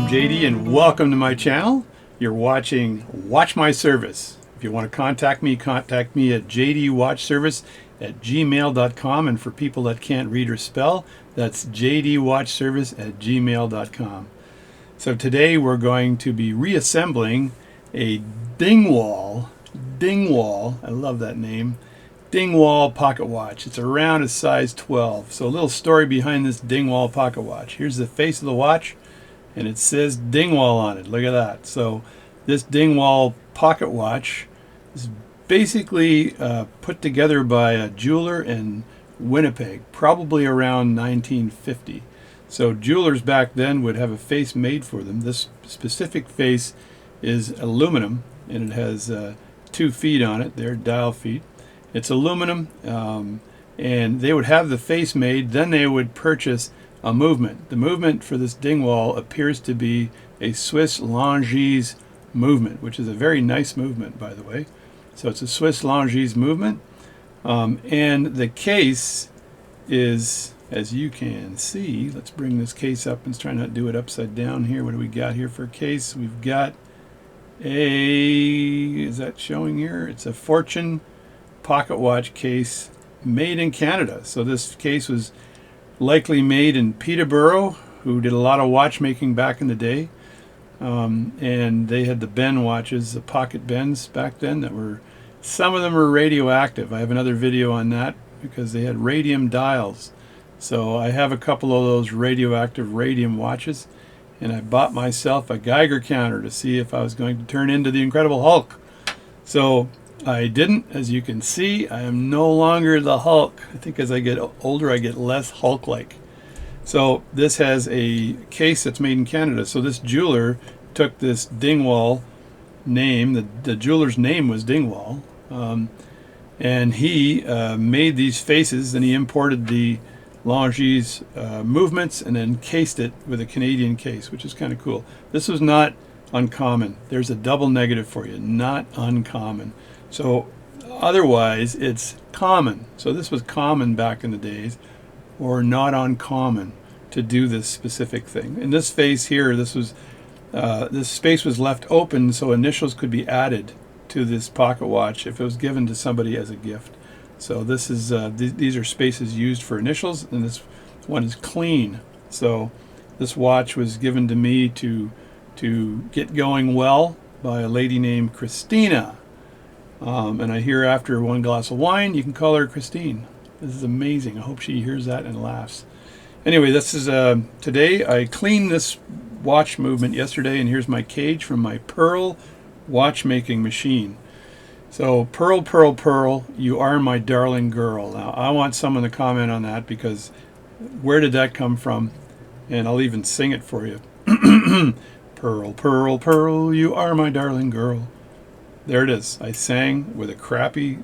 JD and welcome to my channel. You're watching Watch My Service. If you want to contact me at jdwatchservice@gmail.com, and for people that can't read or spell, that's jdwatchservice@gmail.com. So today we're going to be reassembling a Dingwall, I love that name, Dingwall pocket watch. It's around a size 12. So a little story behind this Dingwall pocket watch. Here's the face of the watch, and it says Dingwall on it. Look at that. So this Dingwall pocket watch is basically put together by a jeweler in Winnipeg, probably around 1950. So jewelers back then would have a face made for them. This specific face is aluminum, and it has 2 feet on it. They're dial feet. It's aluminum, and they would have the face made. Then they would purchase a movement. The movement for this Dingwall appears to be a Swiss Longines movement, which is a very nice movement, by the way. So it's a Swiss Longines movement, and the case is, as you can see, let's bring this case up and try not to do it upside down here. What do we got here for a case? We've got is that showing here? It's a Fortune pocket watch case made in Canada. So this case was likely made in Peterborough, who did a lot of watchmaking back in the day, and they had the Ben watches, the pocket Bens back then, that were, some of them were radioactive. I have another video on that because they had radium dials. So I have a couple of those radioactive radium watches, and I bought myself a Geiger counter to see if I was going to turn into the Incredible Hulk. So I didn't. As you can see, I am no longer the Hulk. I think as I get older, I get less Hulk-like. So this has a case that's made in Canada. So this jeweler took this Dingwall name, the jeweler's name was Dingwall, and he made these faces, and he imported the Longines movements and then cased it with a Canadian case, which is kind of cool. This was not uncommon. There's a double negative for you, not uncommon. So otherwise it's common. So this was common back in the days, or not uncommon, to do this specific thing. In this face here, this space was left open so initials could be added to this pocket watch if it was given to somebody as a gift. So this is these are spaces used for initials, and this one is clean. So this watch was given to me to get going well by a lady named Christina. And I hear after one glass of wine, you can call her Christine. This is amazing. I hope she hears that and laughs. Anyway, this is today I cleaned this watch movement yesterday, and here's my cage from my Pearl watchmaking machine. So Pearl, Pearl, Pearl, you are my darling girl. Now I want someone to comment on that, because where did that come from? And I'll even sing it for you. Pearl, Pearl, Pearl, you are my darling girl. There it is. I sang with a crappy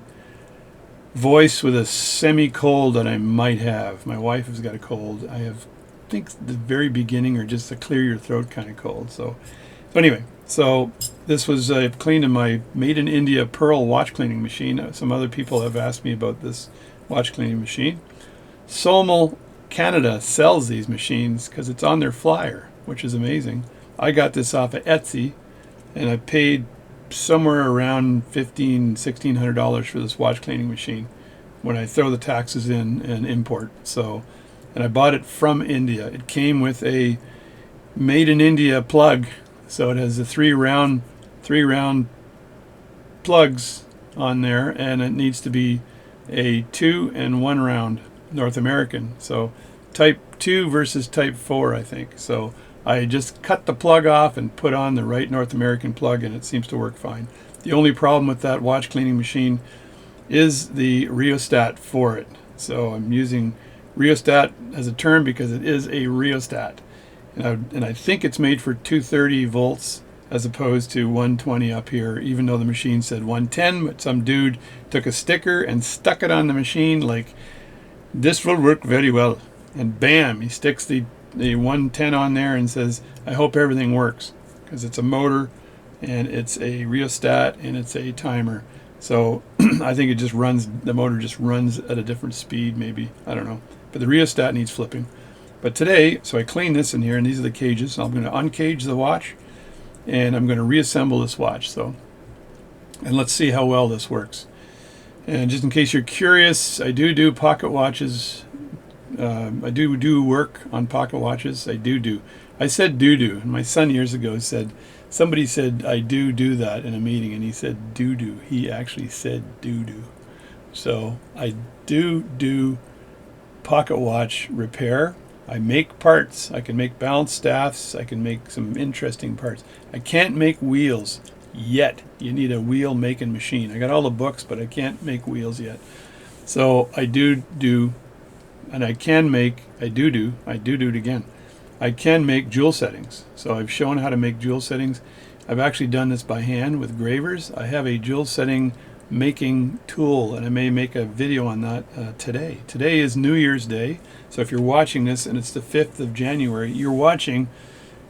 voice with a semi-cold that I might have. My wife has got a cold. I have, I think, the very beginning, or just a clear your throat kind of cold. So anyway, so this was cleaned in my made in India Pearl watch cleaning machine. Some other people have asked me about this watch cleaning machine. Somel Canada sells these machines because it's on their flyer, which is amazing. I got this off of Etsy, and I paid somewhere around $1,500–1,600 for this watch cleaning machine when I throw the taxes in and import. So, and I bought it from India. It came with a made in India plug, so it has the three round plugs on there, and it needs to be a 2 and 1 round North American. So type 2 versus type 4, I think. So I just cut the plug off and put on the right North American plug, and it seems to work fine. The only problem with that watch cleaning machine is the rheostat for it. So I'm using rheostat as a term because it is a rheostat. And I think it's made for 230 volts as opposed to 120 up here, even though the machine said 110, but some dude took a sticker and stuck it on the machine like, this will work very well. And bam, he sticks the 110 on there and says, I hope everything works, because it's a motor and it's a rheostat and it's a timer. So I think it just runs, the motor just runs at a different speed, maybe, I don't know. But the rheostat needs flipping. But today, so I cleaned this in here, and these are the cages. So I'm going to uncage the watch, and I'm going to reassemble this watch. So, and let's see how well this works. And just in case you're curious, I do pocket watches. I do work on pocket watches. I said do. And my son years ago said, somebody said I do that in a meeting, and he said do. He actually said do. So I do pocket watch repair. I make parts. I can make balance staffs. I can make some interesting parts. I can't make wheels yet. You need a wheel making machine. I got all the books, but I can't make wheels yet. So I do, and I can make, I do it again. I can make jewel settings. So I've shown how to make jewel settings. I've actually done this by hand with gravers. I have a jewel setting making tool, and I may make a video on that today. Today is New Year's Day. So if you're watching this and it's the 5th of January, you're watching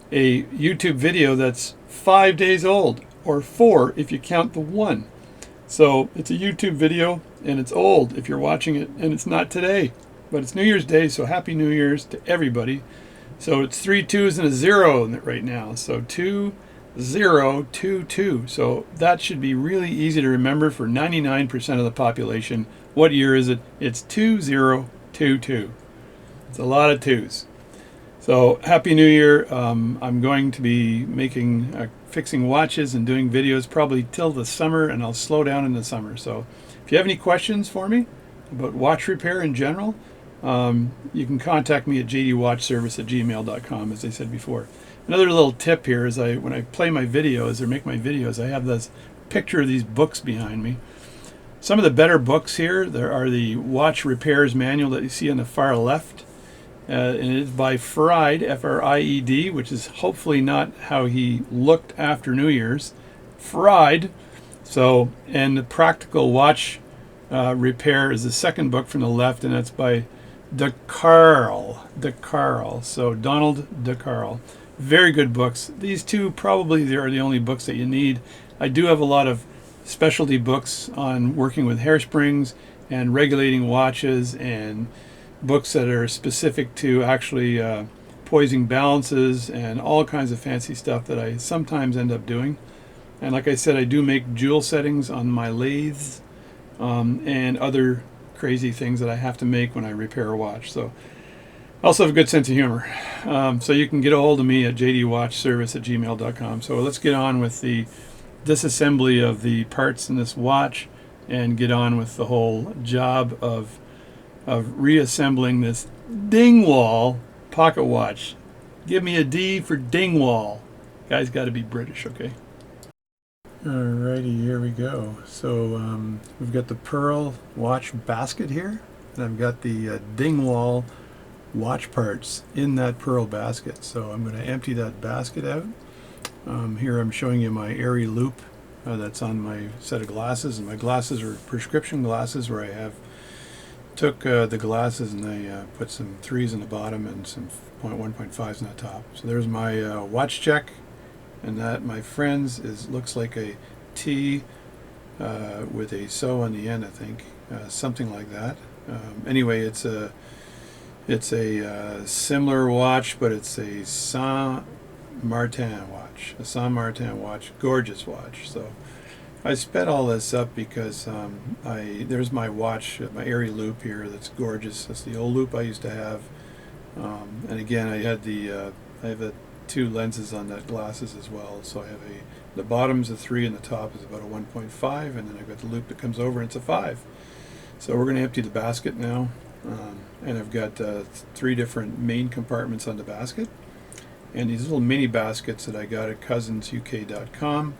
a YouTube video that's 5 days old, or 4 if you count the 1. So it's a YouTube video, and it's old if you're watching it, and it's not today, but it's New Year's Day, so Happy New Year's to everybody. So it's 3 2s and a 0 right now, so 2022. So that should be really easy to remember for 99% of the population. What year is it? It's 2022. It's a lot of 2s. So Happy New Year. I'm going to be making fixing watches and doing videos probably till the summer, and I'll slow down in the summer. So if you have any questions for me about watch repair in general, you can contact me at jdwatchservice@gmail.com, as I said before. Another little tip here is when I play my videos or make my videos, I have this picture of these books behind me. Some of the better books here, there are the Watch Repairs Manual that you see on the far left. And it is by Fried, Fried, which is hopefully not how he looked after New Year's. Fried. So, and the Practical Watch Repair is the second book from the left, and that's by DeCarl. So Donald DeCarl. Very good books. These two probably are the only books that you need. I do have a lot of specialty books on working with hairsprings and regulating watches, and books that are specific to actually poising balances and all kinds of fancy stuff that I sometimes end up doing. And like I said, I do make jewel settings on my lathes and other crazy things that I have to make when I repair a watch. So I also have a good sense of humor. So you can get a hold of me at jdwatchservice@gmail.com. So let's get on with the disassembly of the parts in this watch and get on with the whole job of reassembling this Dingwall pocket watch. Give me a D for Dingwall. Guy's got to be British, okay? Alrighty, here we go. So we've got the pearl watch basket here, and I've got the Dingwall watch parts in that pearl basket. So I'm going to empty that basket out. Here I'm showing you my airy loop that's on my set of glasses, and my glasses are prescription glasses where I took the glasses and I put some 3s in the bottom and some 1.5s in the top. So there's my watch check, and that, my friends, looks like a T with a sew on the end, I think, something like that. Anyway, it's a similar watch, but it's a Saint Martin watch, gorgeous watch. So I sped all this up because there's my watch, my airy loop here that's gorgeous. That's the old loop I used to have. And again, I have the 2 lenses on that glasses as well. So I have the bottom's a 3 and the top is about a 1.5, and then I've got the loop that comes over and it's a 5. So we're going to empty the basket now. And I've got 3 different main compartments on the basket, and these little mini baskets that I got at cousinsuk.com.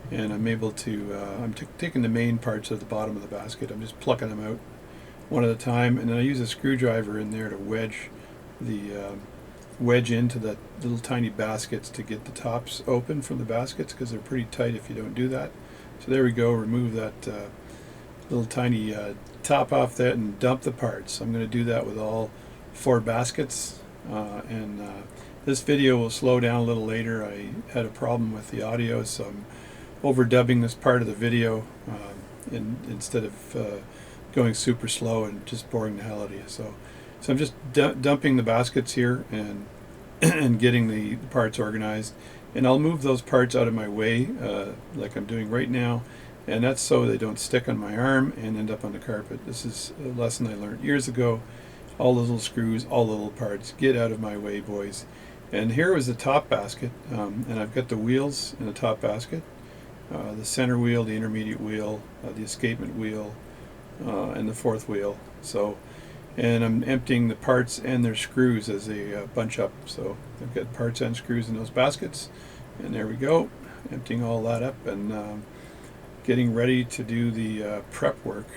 And I'm able to, I'm taking the main parts at the bottom of the basket. I'm just plucking them out one at a time, and then I use a screwdriver in there to wedge into the little tiny baskets to get the tops open from the baskets, because they're pretty tight if you don't do that. So there we go. Remove that little tiny top off that and dump the parts. I'm going to do that with all 4 baskets, and this video will slow down a little later. I had a problem with the audio, so I'm overdubbing this part of the video instead of going super slow and just boring the hell out of you. So So I'm just dumping the baskets here and and getting the parts organized. And I'll move those parts out of my way, like I'm doing right now, and that's so they don't stick on my arm and end up on the carpet. This is a lesson I learned years ago. All the little screws, all the little parts, get out of my way, boys. And here was the top basket, and I've got the wheels in the top basket, the center wheel, the intermediate wheel, the escapement wheel, and the fourth wheel. So, and I'm emptying the parts and their screws as they bunch up. So I've got parts and screws in those baskets, and there we go, emptying all that up and getting ready to do the prep work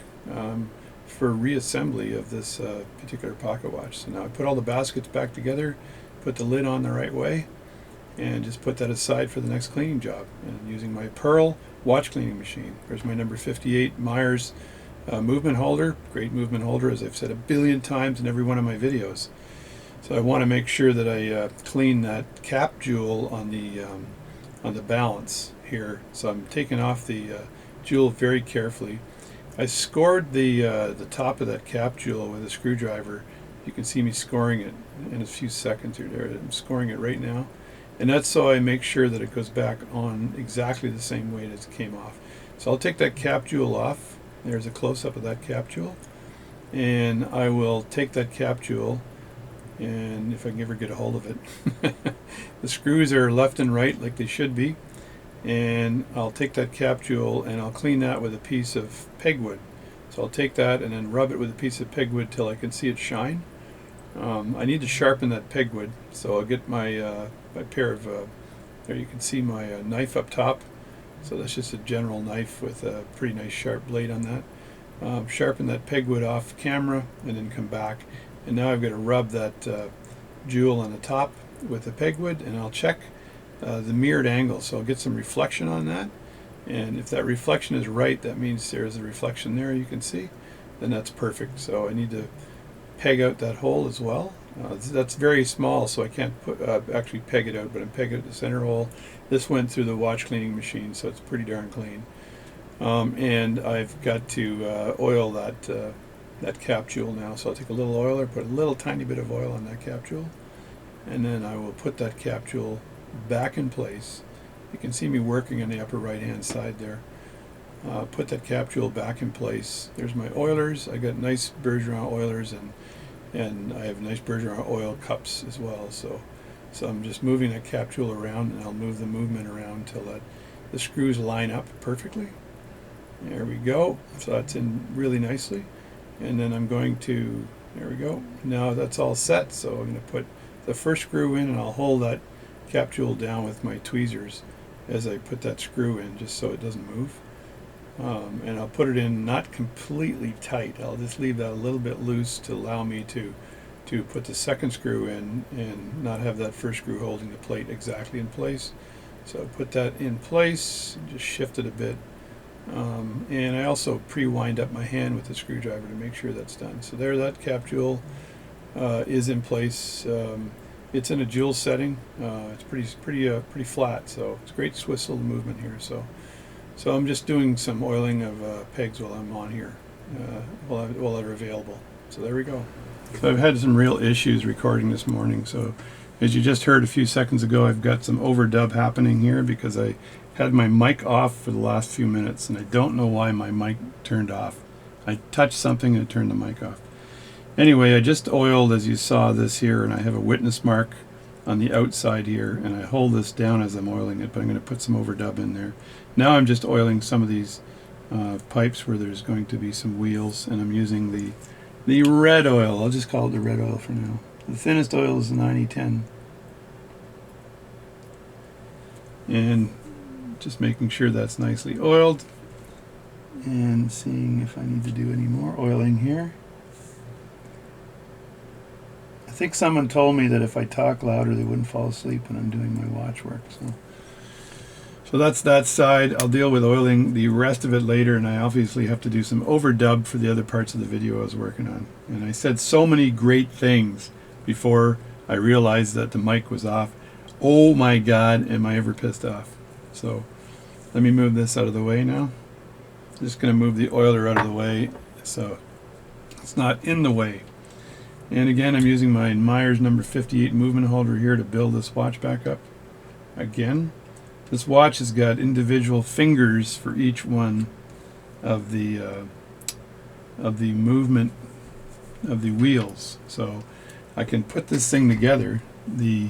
for reassembly of this particular pocket watch. So now I put all the baskets back together, put the lid on the right way, and just put that aside for the next cleaning job. And using my Pearl watch cleaning machine. There's my number 58 Myers movement holder, great movement holder, as I've said a billion times in every one of my videos. So I want to make sure that I clean that cap jewel on the balance here. So I'm taking off the jewel very carefully. I scored the top of that cap jewel with a screwdriver. You can see me scoring it in a few seconds here. There, I'm scoring it right now. And that's so I make sure that it goes back on exactly the same way as it came off. So I'll take that cap jewel off. There's a close-up of that cap jewel. And I will take that cap jewel, and if I can ever get a hold of it. The screws are left and right like they should be. And I'll take that cap jewel and I'll clean that with a piece of pegwood. So I'll take that and then rub it with a piece of pegwood till I can see it shine. I need to sharpen that pegwood, so I'll get my my pair of there you can see my knife up top. So that's just a general knife with a pretty nice sharp blade on that. Sharpen that pegwood off camera and then come back. And now I've got to rub that jewel on the top with the pegwood, and I'll check the mirrored angle, so I'll get some reflection on that. And if that reflection is right, that means there's a reflection there you can see, then that's perfect. So I need to peg out that hole as well. That's very small, so I can't actually peg it out, but I'm pegging out the center hole. This went through the watch cleaning machine, so it's pretty darn clean. And I've got to oil that cap jewel now. So I'll take a little oiler, put a little tiny bit of oil on that cap jewel, and then I will put that cap jewel back in place. You can see me working on the upper right hand side there. Put that cap jewel back in place. There's my oilers. I got nice Bergeron oilers, and I have nice Bergeron oil cups as well. So I'm just moving that cap jewel around, and I'll move the movement around until the screws line up perfectly. There we go. So that's in really nicely. And then I'm going to, there we go. Now that's all set. So I'm going to put the first screw in, and I'll hold that cap jewel down with my tweezers as I put that screw in, just so it doesn't move. And I'll put it in not completely tight. I'll just leave that a little bit loose to allow me to put the second screw in and not have that first screw holding the plate exactly in place. So put that in place, just shift it a bit. And I also pre-wind up my hand with the screwdriver to make sure that's done. So there, that cap jewel is in place. It's in a jewel setting. It's pretty flat, so it's great Swiss little movement here. So I'm just doing some oiling of pegs while I'm on here, while they're available. So there we go. So I've had some real issues recording this morning. So as you just heard a few seconds ago, I've got some overdub happening here because I had my mic off for the last few minutes, and I don't know why my mic turned off. I touched something and it turned the mic off. Anyway, I just oiled, as you saw this here, and I have a witness mark on the outside here, and I hold this down as I'm oiling it, but I'm going to put some overdub in there. Now I'm just oiling some of these pipes where there's going to be some wheels, and I'm using the red oil. I'll just call it the red oil for now. The thinnest oil is the 9010. And just making sure that's nicely oiled, and seeing if I need to do any more oiling here. I think someone told me that if I talk louder they wouldn't fall asleep when I'm doing my watch work. So that's that side. I'll deal with oiling the rest of it later, and I obviously have to do some overdub for the other parts of the video I was working on. And I said so many great things before I realized that the mic was off. Oh my God, am I ever pissed off. So let me move this out of the way now. I'm just going to move the oiler out of the way so it's not in the way. And again, I'm using my Myers number 58 movement holder here to build this watch back up. Again, this watch has got individual fingers for each one of the movement of the wheels, so I can put this thing together, the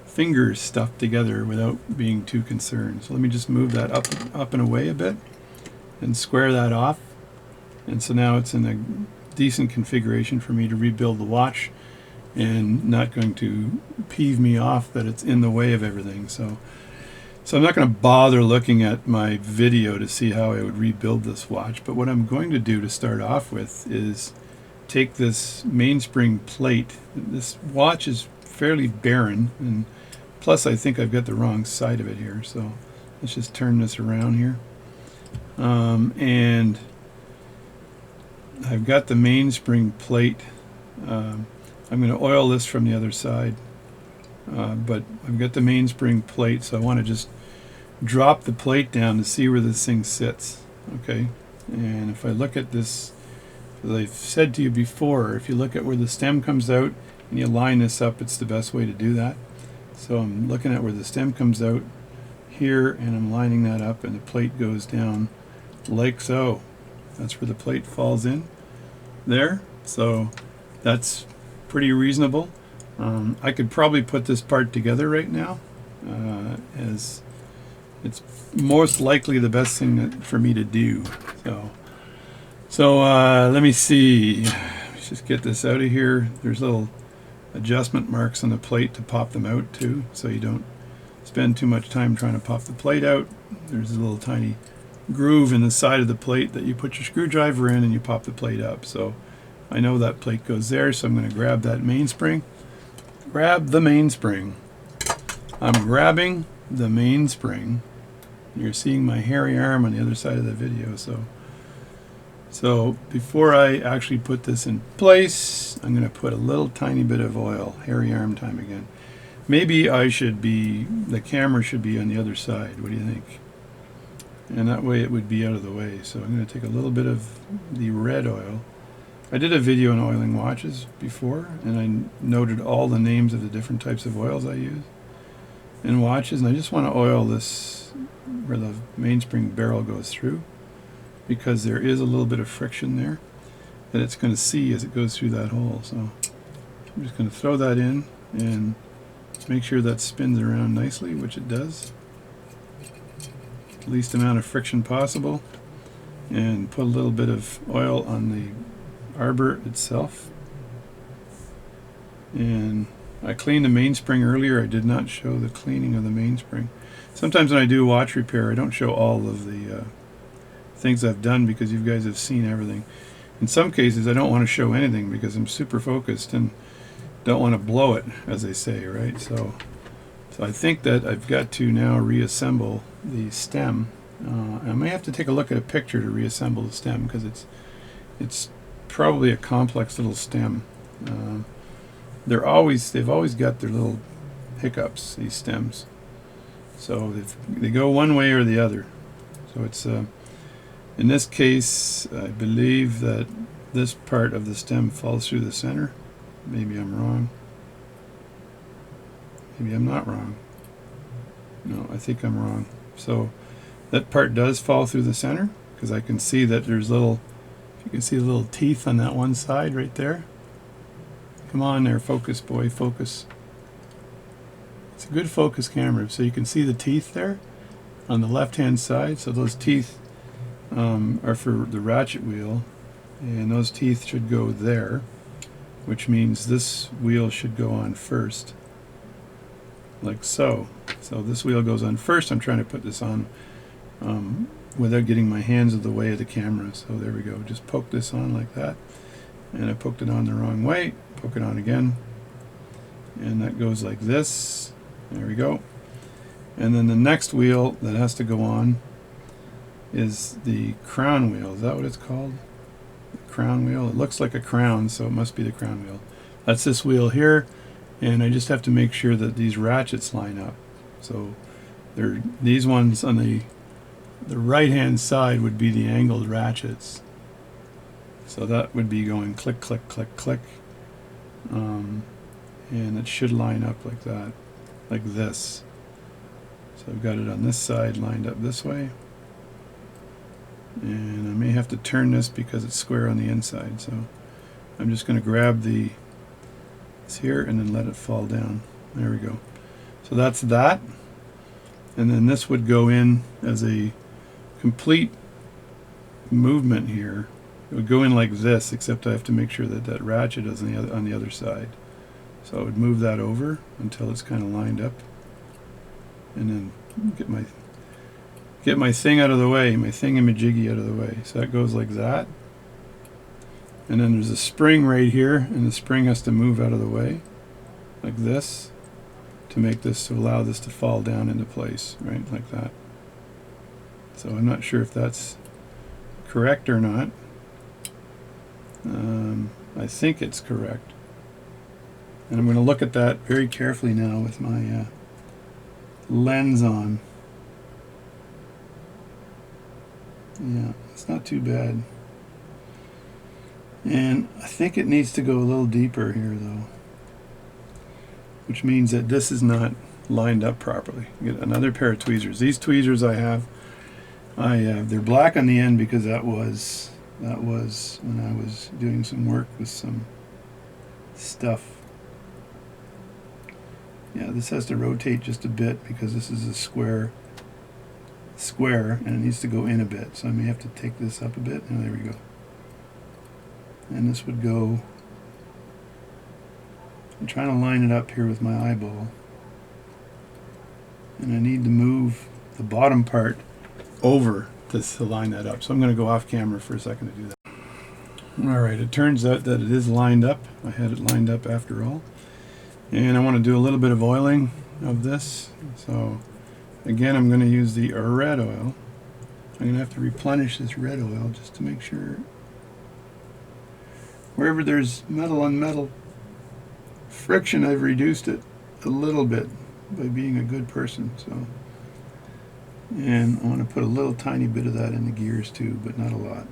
fingers stuffed together, without being too concerned. So let me just move that up and away a bit and square that off, and so now it's in a decent configuration for me to rebuild the watch, and not going to peeve me off that it's in the way of everything. So I'm not going to bother looking at my video to see how I would rebuild this watch, but what I'm going to do to start off with is take this mainspring plate. This watch is fairly barren, and plus I think I've got the wrong side of it here, so let's just turn this around here. And I've got the mainspring plate. I'm going to oil this from the other side, but I've got the mainspring plate, so I want to just drop the plate down to see where this thing sits. Okay, and if I look at this, as I've said to you before, if you look at where the stem comes out and you line this up, it's the best way to do that. So I'm looking at where the stem comes out here, and I'm lining that up, and the plate goes down like so. That's where the plate falls in there, so that's pretty reasonable. I could probably put this part together right now, as it's most likely the best thing for me to do. So let me see. Let's just get this out of here. There's little adjustment marks on the plate to pop them out too, so you don't spend too much time trying to pop the plate out. There's a little tiny groove in the side of the plate that you put your screwdriver in and you pop the plate up. So I know that plate goes there, so I'm going to grab that mainspring. Grab the mainspring. I'm grabbing the mainspring. You're seeing my hairy arm on the other side of the video. So before I actually put this in place, I'm going to put a little tiny bit of oil. Hairy arm time again. Maybe the camera should be on the other side. What do you think? And that way it would be out of the way. So I'm going to take a little bit of the red oil. I did a video on oiling watches before, and I noted all the names of the different types of oils I use in watches, and I just want to oil this where the mainspring barrel goes through, because there is a little bit of friction there that it's going to see as it goes through that hole. So I'm just going to throw that in and make sure that spins around nicely, which it does. Least amount of friction possible, and put a little bit of oil on the arbor itself. And I cleaned the mainspring earlier. I did not show the cleaning of the mainspring. Sometimes when I do watch repair, I don't show all of the things I've done, because you guys have seen everything. In some cases I don't want to show anything because I'm super focused and don't want to blow it, as they say, right? So I think that I've got to now reassemble the stem. I may have to take a look at a picture to reassemble the stem, because it's probably a complex little stem. They've always got their little hiccups, these stems. So they go one way or the other. So it's in this case, I believe that this part of the stem falls through the center. Maybe I'm wrong. Maybe I'm not wrong. No, I think I'm wrong. So that part does fall through the center, because I can see that there's little, if you can see the little teeth on that one side right there. Come on there, focus, boy, focus. It's a good focus camera, so you can see the teeth there on the left hand side. So those teeth are for the ratchet wheel, and those teeth should go there, which means this wheel should go on first, like so. So this wheel goes on first. I'm trying to put this on without getting my hands in the way of the camera. So there we go. Just poke this on like that, and I poked it on the wrong way. Poke it on again, and that goes like this. There we go. And then the next wheel that has to go on is the crown wheel. Is that what it's called? The crown wheel. It looks like a crown, so it must be the crown wheel. That's this wheel here, and I just have to make sure that these ratchets line up. So these ones on the right hand side would be the angled ratchets. So that would be going click, click, click, click. and it should line up like that, like this. So I've got it on this side lined up this way, and I may have to turn this because it's square on the inside, so I'm just going to grab this here and then let it fall down. There we go. So that's that, and then this would go in as a complete movement here. It would go in like this, except I have to make sure that that ratchet is on the other side. So I would move that over until it's kind of lined up, and then get my thing out of the way, my thingamajiggy out of the way. So that goes like that, and then there's a spring right here, and the spring has to move out of the way like this to make this, to allow this to fall down into place, right, like that. So I'm not sure if that's correct or not. I think it's correct, and I'm going to look at that very carefully now with my lens on. Yeah, it's not too bad, and I think it needs to go a little deeper here though, which means that this is not lined up properly. Get another pair of tweezers. These tweezers I have, they're black on the end because that was when I was doing some work with some stuff. Yeah, this has to rotate just a bit because this is a square, and it needs to go in a bit. So I may have to take this up a bit. Oh, there we go. And this would go. I'm trying to line it up here with my eyeball, and I need to move the bottom part over to line that up. So I'm going to go off camera for a second to do that. Alright, it turns out that it is lined up. I had it lined up after all. And I want to do a little bit of oiling of this. So again, I'm going to use the red oil. I'm going to have to replenish this red oil just to make sure wherever there's metal on metal friction, I've reduced it a little bit by being a good person. So, and I want to put a little tiny bit of that in the gears too, but not a lot.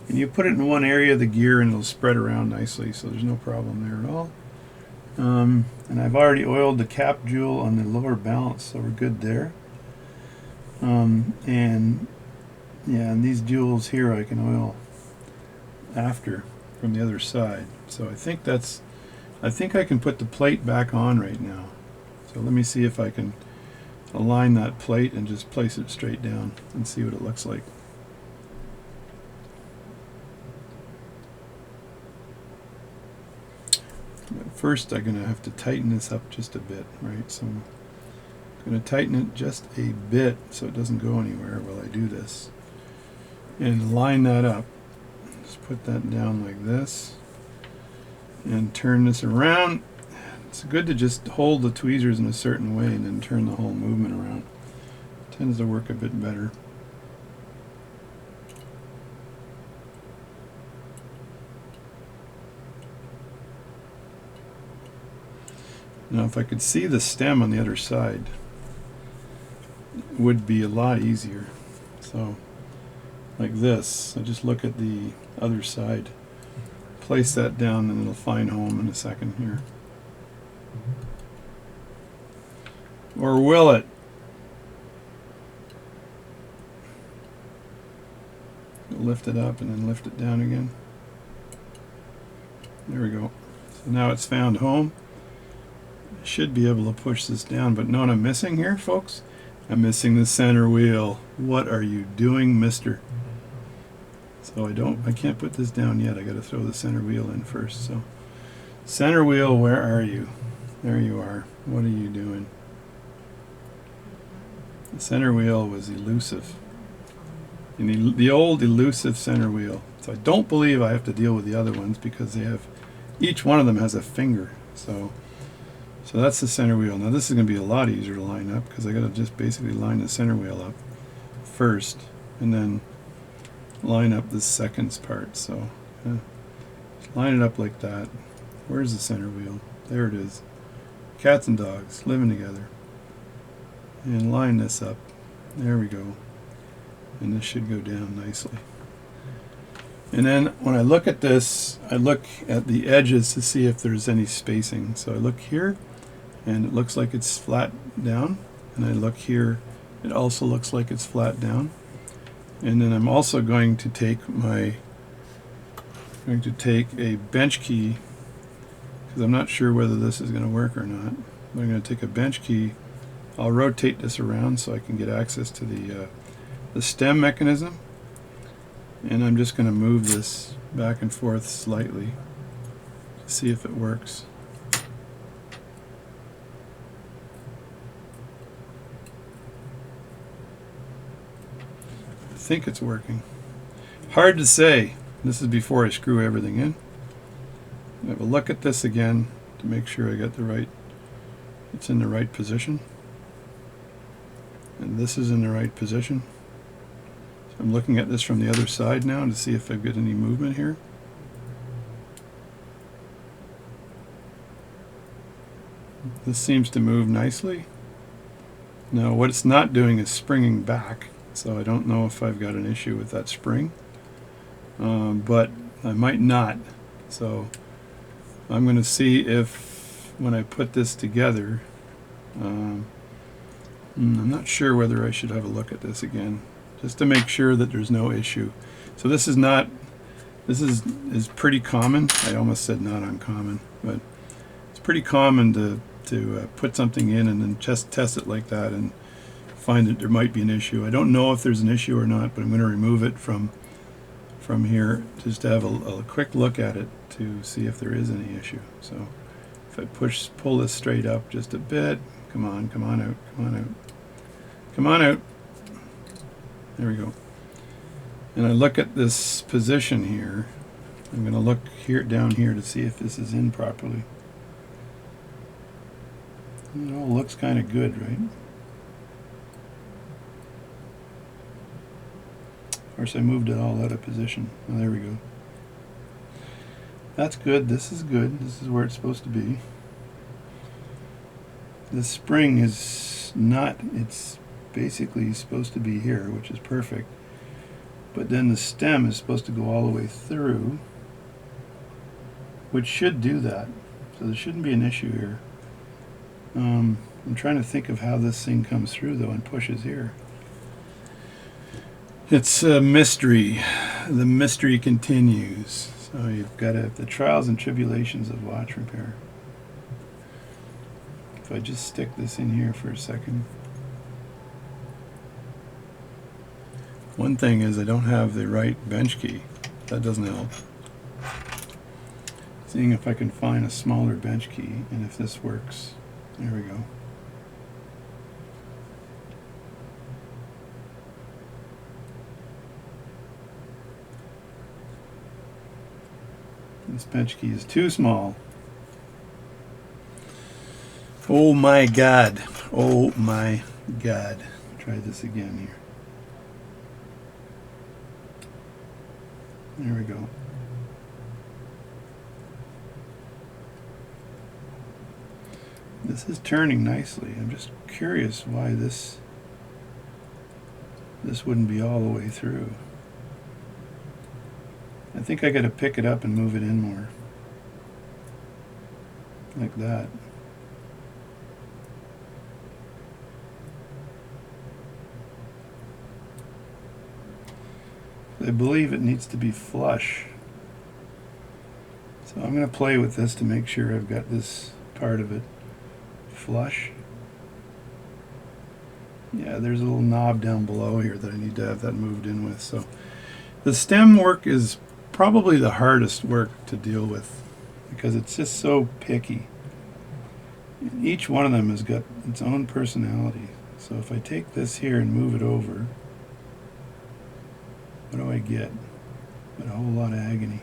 And you put it in one area of the gear and it'll spread around nicely, so there's no problem there at all. And I've already oiled the cap jewel on the lower balance, so we're good there. And yeah, and these jewels here I can oil after from the other side. So I think I can put the plate back on right now. So let me see if I can align that plate and just place it straight down and see what it looks like. But first I'm going to have to tighten this up just a bit, right? So I'm going to tighten it just a bit so it doesn't go anywhere while I do this. And line that up. Just put that down like this. And turn this around. It's good to just hold the tweezers in a certain way and then turn the whole movement around. It tends to work a bit better. Now if I could see the stem on the other side, it would be a lot easier. So like this, I just look at the other side, place that down, and it'll find home in a second here. Or will it? Lift it up and then lift it down again. There we go. So now it's found home. I should be able to push this down, but know what I'm missing here, folks? I'm missing the center wheel. What are you doing, mister? So I can't put this down yet. I got to throw the center wheel in first. So center wheel, where are you? There you are. What are you doing? The center wheel was elusive. The old elusive center wheel. So I don't believe I have to deal with the other ones because they have, each one of them has a finger. So that's the center wheel. Now this is going to be a lot easier to line up because I got to just basically line the center wheel up first and then line up the seconds part. So line it up like that. Where's the center wheel? There it is. Cats and dogs living together. And line this up. There we go. And this should go down nicely. And then when I look at this, I look at the edges to see if there's any spacing. So I look here, and it looks like it's flat down. And I look here, it also looks like it's flat down. And then I'm also going to take a bench key, because I'm not sure whether this is going to work or not. I'm going to take a bench key. I'll rotate this around so I can get access to the stem mechanism. And I'm just going to move this back and forth slightly to see if it works. I think it's working. Hard to say. This is before I screw everything in. I have a look at this again to make sure I got it's in the right position. And this is in the right position. So I'm looking at this from the other side now to see if I've got any movement here. This seems to move nicely. Now what it's not doing is springing back, so I don't know if I've got an issue with that spring. But I might not. So I'm going to see if when I put this together, I'm not sure whether I should have a look at this again, just to make sure that there's no issue. So this is pretty common. I almost said not uncommon, but it's pretty common to put something in and then just test it like that and find that there might be an issue. I don't know if there's an issue or not, but I'm going to remove it from here just to have a quick look at it to see if there is any issue. So if I pull this straight up just a bit, come on out, come on out. There we go. And I look at this position here. I'm going to look down here to see if this is in properly. It all looks kind of good, right? Of course, I moved it all out of position. Oh, there we go. That's good. This is good. This is where it's supposed to be. The spring is not, it's basically supposed to be here, which is perfect. But then the stem is supposed to go all the way through, which should do that. So there shouldn't be an issue here. I'm trying to think of how this thing comes through, though, and pushes here. It's a mystery. The mystery continues. So you've got the trials and tribulations of watch repair. If I just stick this in here for a second. One thing is I don't have the right bench key. That doesn't help. Seeing if I can find a smaller bench key and if this works. There we go. This bench key is too small. Oh my God. Oh my God. Try this again here. There we go. This is turning nicely. I'm just curious why this wouldn't be all the way through. I think I got to pick it up and move it in more. Like that. I believe it needs to be flush. So I'm going to play with this to make sure I've got this part of it flush. Yeah, there's a little knob down below here that I need to have that moved in with. So the stem work is probably the hardest work to deal with because it's just so picky. Each one of them has got its own personality. So if I take this here and move it over, what do I get? But a whole lot of agony.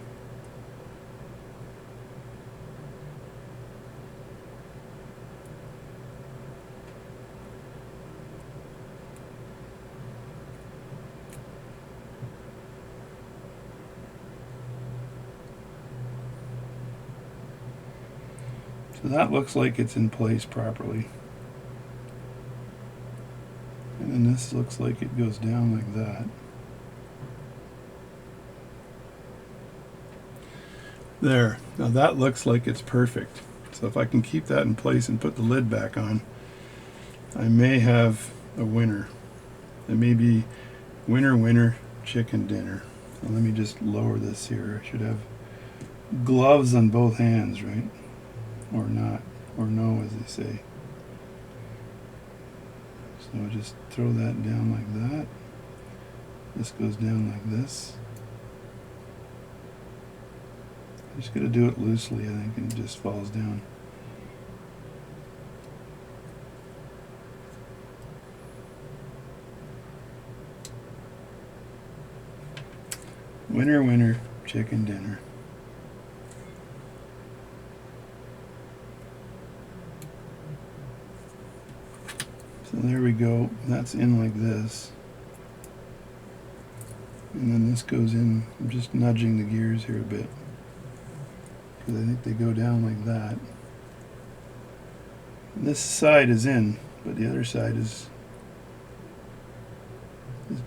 So that looks like it's in place properly. And then this looks like it goes down like that. There. Now that looks like it's perfect. So if I can keep that in place and put the lid back on, I may have a winner. It may be winner, winner, chicken dinner. So let me just lower this here. I should have gloves on both hands, right? Or not. Or no, as they say. So I'll just throw that down like that. This goes down like this. I'm just going to do it loosely, I think, and it just falls down. Winner, winner, chicken dinner. So there we go. That's in like this. And then this goes in. I'm just nudging the gears here a bit, because I think they go down like that. And this side is in, but the other side is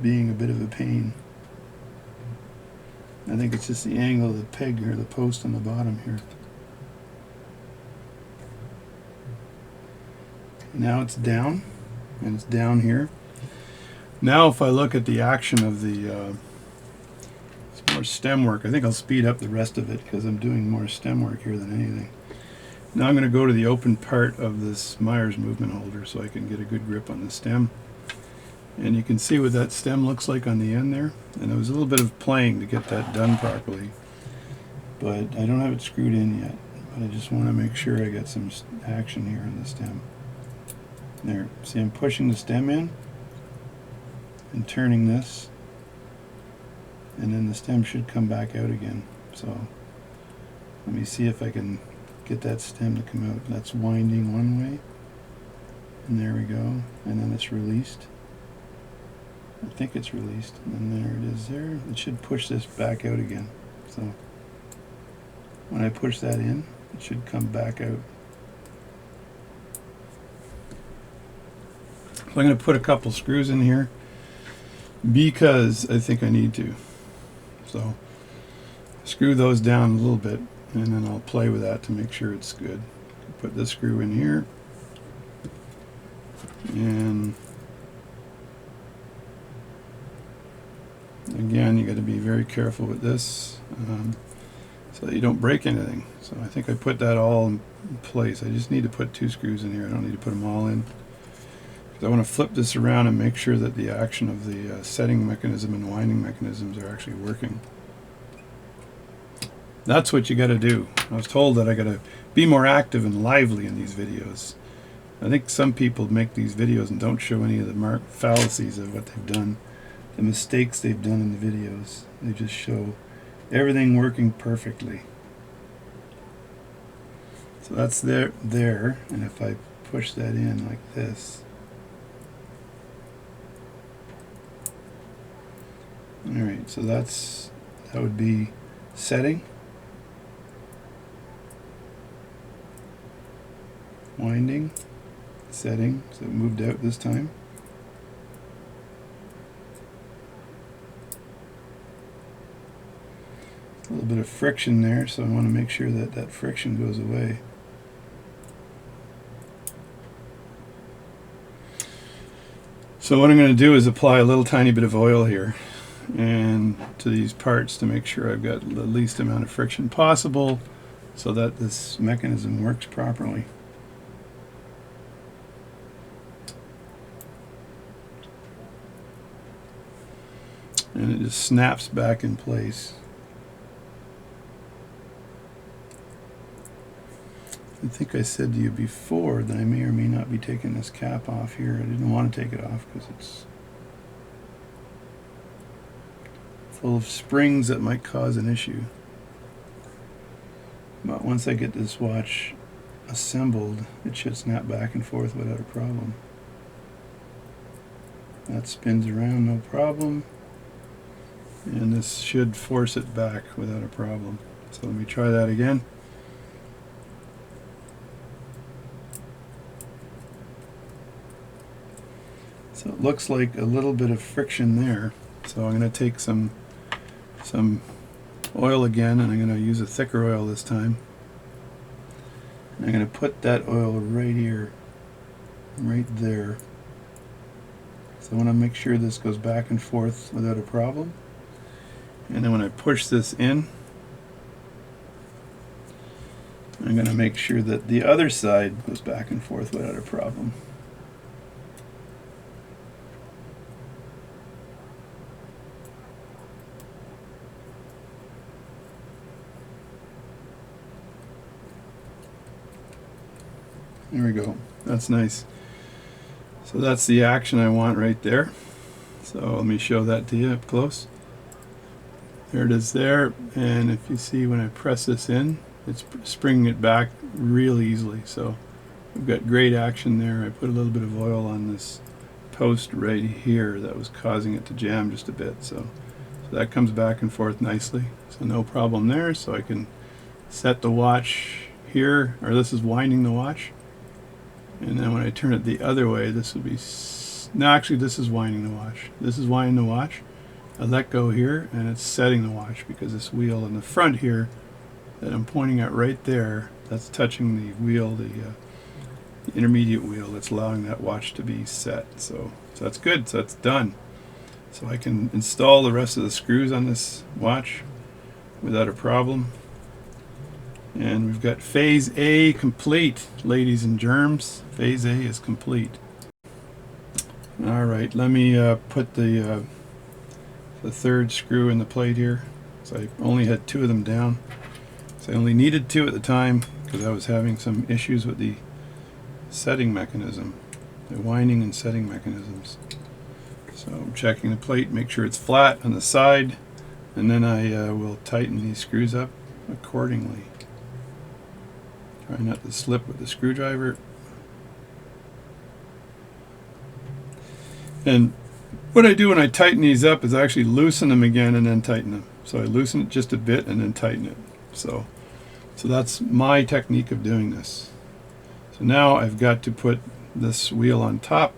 being a bit of a pain. I think it's just the angle of the peg or the post on the bottom here. Now it's down, and it's down here. Now if I look at the action of the it's more stem work. I think I'll speed up the rest of it because I'm doing more stem work here than anything. Now I'm going to go to the open part of this Myers movement holder so I can get a good grip on the stem. And you can see what that stem looks like on the end there. And there was a little bit of playing to get that done properly. But I don't have it screwed in yet. But I just want to make sure I get some action here on the stem. There. See, I'm pushing the stem in and turning this. And then the stem should come back out again. So let me see if I can get that stem to come out. That's winding one way. And there we go. And then it's released. I think it's released, and then there it is there. It should push this back out again. So when I push that in, it should come back out. So I'm going to put a couple screws in here because I think I need to. So screw those down a little bit, and then I'll play with that to make sure it's good. Put this screw in here, and again, you got to be very careful with this so that you don't break anything. So I think I put that all in place. I just need to put 2 screws in here. I don't need to put them all in, because I want to flip this around and make sure that the action of the setting mechanism and winding mechanisms are actually working. That's what you got to do. I was told that I got to be more active and lively in these videos. I think some people make these videos and don't show any of the fallacies of what they've done. The mistakes they've done in the videos. They just show everything working perfectly. So that's there, and if I push that in like this. Alright, so that would be setting, winding, setting, so it moved out this time. A little bit of friction there, so I want to make sure that that friction goes away. So what I'm going to do is apply a little tiny bit of oil here and to these parts to make sure I've got the least amount of friction possible so that this mechanism works properly. And it just snaps back in place. I think I said to you before that I may or may not be taking this cap off here. I didn't want to take it off because it's full of springs that might cause an issue. But once I get this watch assembled, it should snap back and forth without a problem. That spins around no problem, and this should force it back without a problem. So let me try that again. So it looks like a little bit of friction there. So I'm going to take some oil again, and I'm going to use a thicker oil this time. And I'm going to put that oil right here, right there. So I want to make sure this goes back and forth without a problem. And then when I push this in, I'm going to make sure that the other side goes back and forth without a problem. There we go. That's nice. So that's the action I want right there. So let me show that to you up close. There it is there, and if you see when I press this in, it's springing it back really easily. So we've got great action there. I put a little bit of oil on this post right here that was causing it to jam just a bit. So that comes back and forth nicely. So no problem there. So I can set the watch here, or this is winding the watch. And then when I turn it the other way, this will be, no, actually this is winding the watch. This is winding the watch. I let go here, and it's setting the watch because this wheel in the front here that I'm pointing at right there, that's touching the wheel, the intermediate wheel that's allowing that watch to be set. So that's good. So that's done. So I can install the rest of the screws on this watch without a problem. And we've got phase A complete, ladies and germs. Phase A is complete. All right, let me put the third screw in the plate here. So I only had 2 of them down. So I only needed 2 at the time because I was having some issues with the setting mechanism, the winding and setting mechanisms. So I'm checking the plate, make sure it's flat on the side, and then I will tighten these screws up accordingly. Try not to slip with the screwdriver. And what I do when I tighten these up is I actually loosen them again and then tighten them. So I loosen it just a bit and then tighten it. So that's my technique of doing this. So now I've got to put this wheel on top,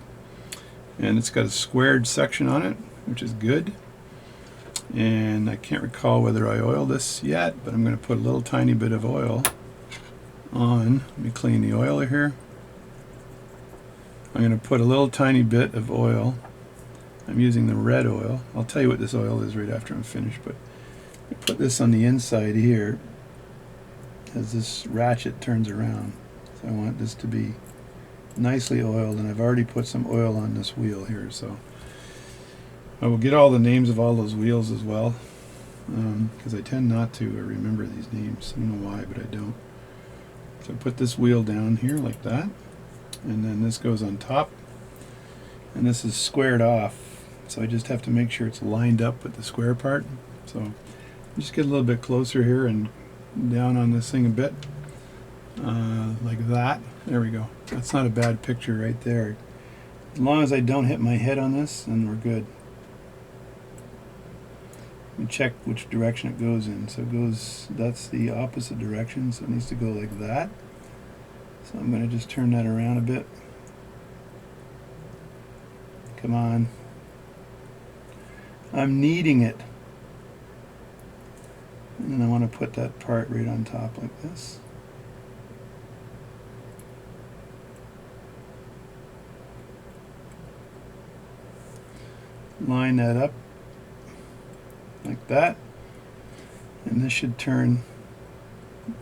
and it's got a squared section on it, which is good. And I can't recall whether I oiled this yet, but I'm going to put a little tiny bit of oil on. Let me clean the oil here. I'm going to put a little tiny bit of oil. I'm using the red oil. I'll tell you what this oil is right after I'm finished, but I put this on the inside here as this ratchet turns around. So I want this to be nicely oiled, and I've already put some oil on this wheel here. So I will get all the names of all those wheels as well, because I tend not to remember these names. I don't know why, but I don't. So I put this wheel down here like that, and then this goes on top, and this is squared off, so I just have to make sure it's lined up with the square part. So just get a little bit closer here and down on this thing a bit, like that. There we go. That's not a bad picture right there. As long as I don't hit my head on this, then we're good. And check which direction it goes in. So it goes, that's the opposite direction, so it needs to go like that. So I'm going to just turn that around a bit. Come on. I'm kneading it. And then I want to put that part right on top like this. Line that up like that, and this should turn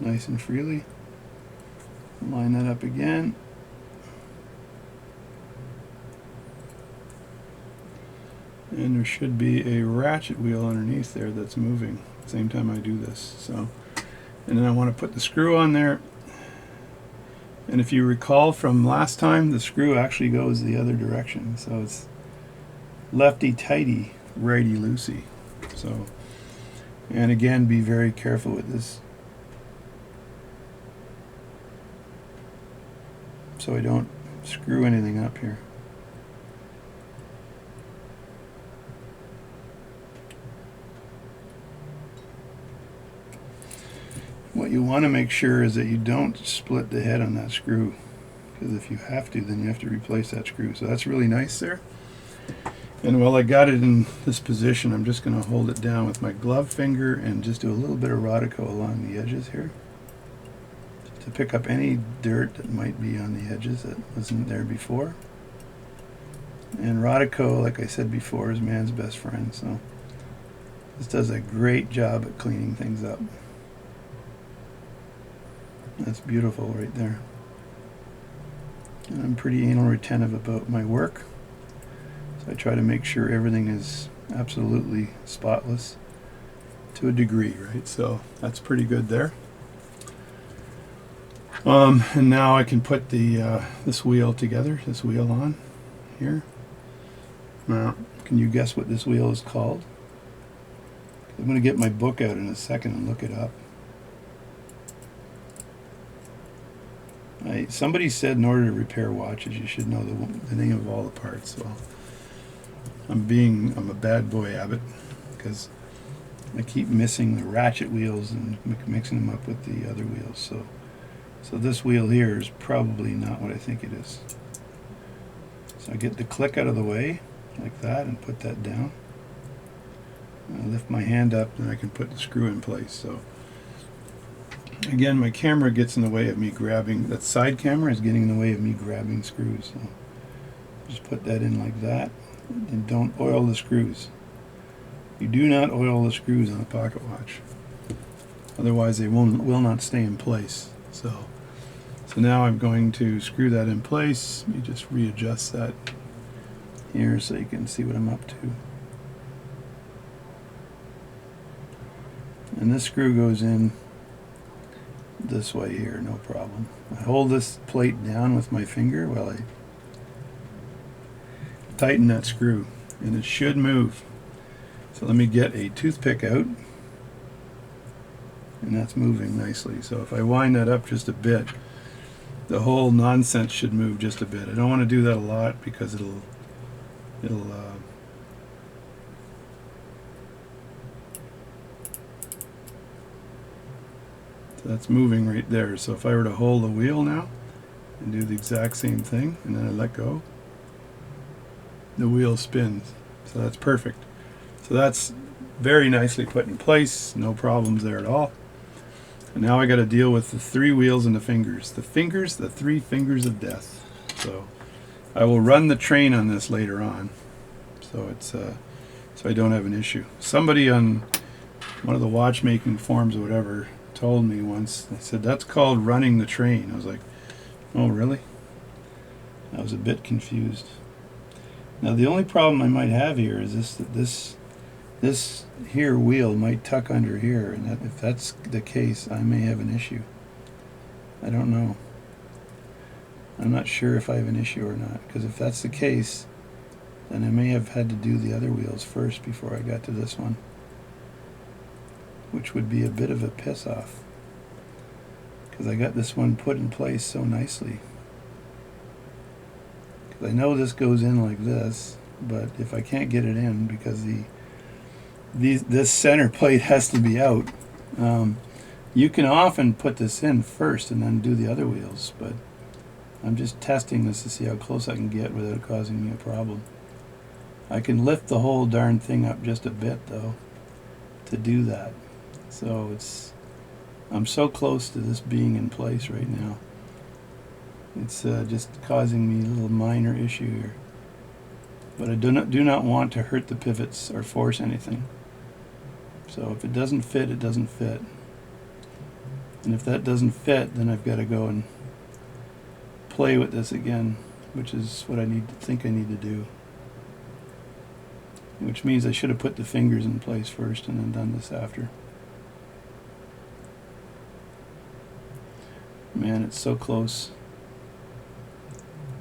nice and freely. Line that up again, and there should be a ratchet wheel underneath there that's moving at the same time I do this. So, and then I want to put the screw on there, and if you recall from last time, the screw actually goes the other direction, so it's lefty tighty, righty loosey. So, and again, be very careful with this, so I don't screw anything up here. What you want to make sure is that you don't split the head on that screw, because if you have to, then you have to replace that screw. So that's really nice there. And while I got it in this position, I'm just going to hold it down with my glove finger and just do a little bit of Rodico along the edges here to pick up any dirt that might be on the edges that wasn't there before. And Rodico, like I said before, is man's best friend, so this does a great job at cleaning things up. That's beautiful right there. And I'm pretty anal retentive about my work, so I try to make sure everything is absolutely spotless to a degree, right? So that's pretty good there. And now I can put the this wheel together, this wheel on here. Now, can you guess what this wheel is called? I'm going to get my book out in a second and look it up. Somebody said in order to repair watches, you should know the name of all the parts. So I'm a bad boy, Abbott, because I keep missing the ratchet wheels and mixing them up with the other wheels. So this wheel here is probably not what I think it is. So I get the click out of the way like that and put that down. I lift my hand up and I can put the screw in place. So again, my camera gets in the way of me grabbing, that side camera is getting in the way of me grabbing screws. So just put that in like that, and don't oil the screws. You do not oil the screws on a pocket watch, otherwise they will not stay in place. So now I'm going to screw that in place. Let me just readjust that here so you can see what I'm up to. And this screw goes in this way here, no problem. I hold this plate down with my finger while I tighten that screw, and it should move. So let me get a toothpick out, and that's moving nicely. So if I wind that up just a bit, the whole nonsense should move just a bit. I don't want to do that a lot because it'll so that's moving right there. So if I were to hold the wheel now and do the exact same thing, and then I let go, the wheel spins. So that's perfect. So that's very nicely put in place, no problems there at all. And now I got to deal with the three wheels and the fingers. The three fingers of death. So I will run the train on this later on, so it's so I don't have an issue. Somebody on one of the watchmaking forums or whatever told me once, they said that's called running the train. I was like, oh really? I was a bit confused. Now the only problem I might have here is this here wheel might tuck under here, and that, if that's the case, I may have an issue. I don't know. I'm not sure if I have an issue or not, because if that's the case, then I may have had to do the other wheels first before I got to this one, which would be a bit of a piss off, because I got this one put in place so nicely. Because I know this goes in like this, but if I can't get it in because this center plate has to be out, you can often put this in first and then do the other wheels, but I'm just testing this to see how close I can get without it causing me a problem. I can lift the whole darn thing up just a bit though to do that. So I'm so close to this being in place right now. It's just causing me a little minor issue here. But I do not want to hurt the pivots or force anything. So if it doesn't fit, it doesn't fit. And if that doesn't fit, then I've got to go and play with this again, which is what I think I need to do. Which means I should have put the fingers in place first and then done this after. Man, it's so close.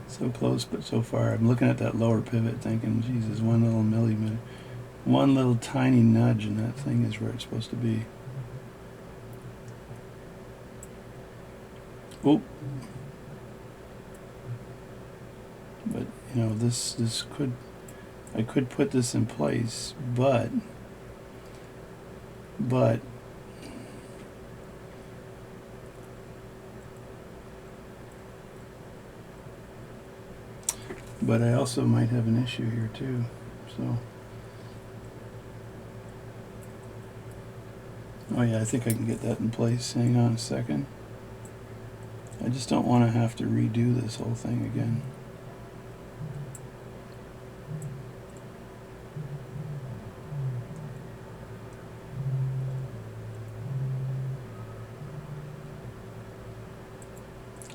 So close, but so far. I'm looking at that lower pivot thinking, Jesus, one little millimeter, one little tiny nudge and that thing is where it's supposed to be. Oh. But, you know, I could put this in place, but I also might have an issue here too. So, oh yeah, I think I can get that in place. Hang on a second. I just don't want to have to redo this whole thing again.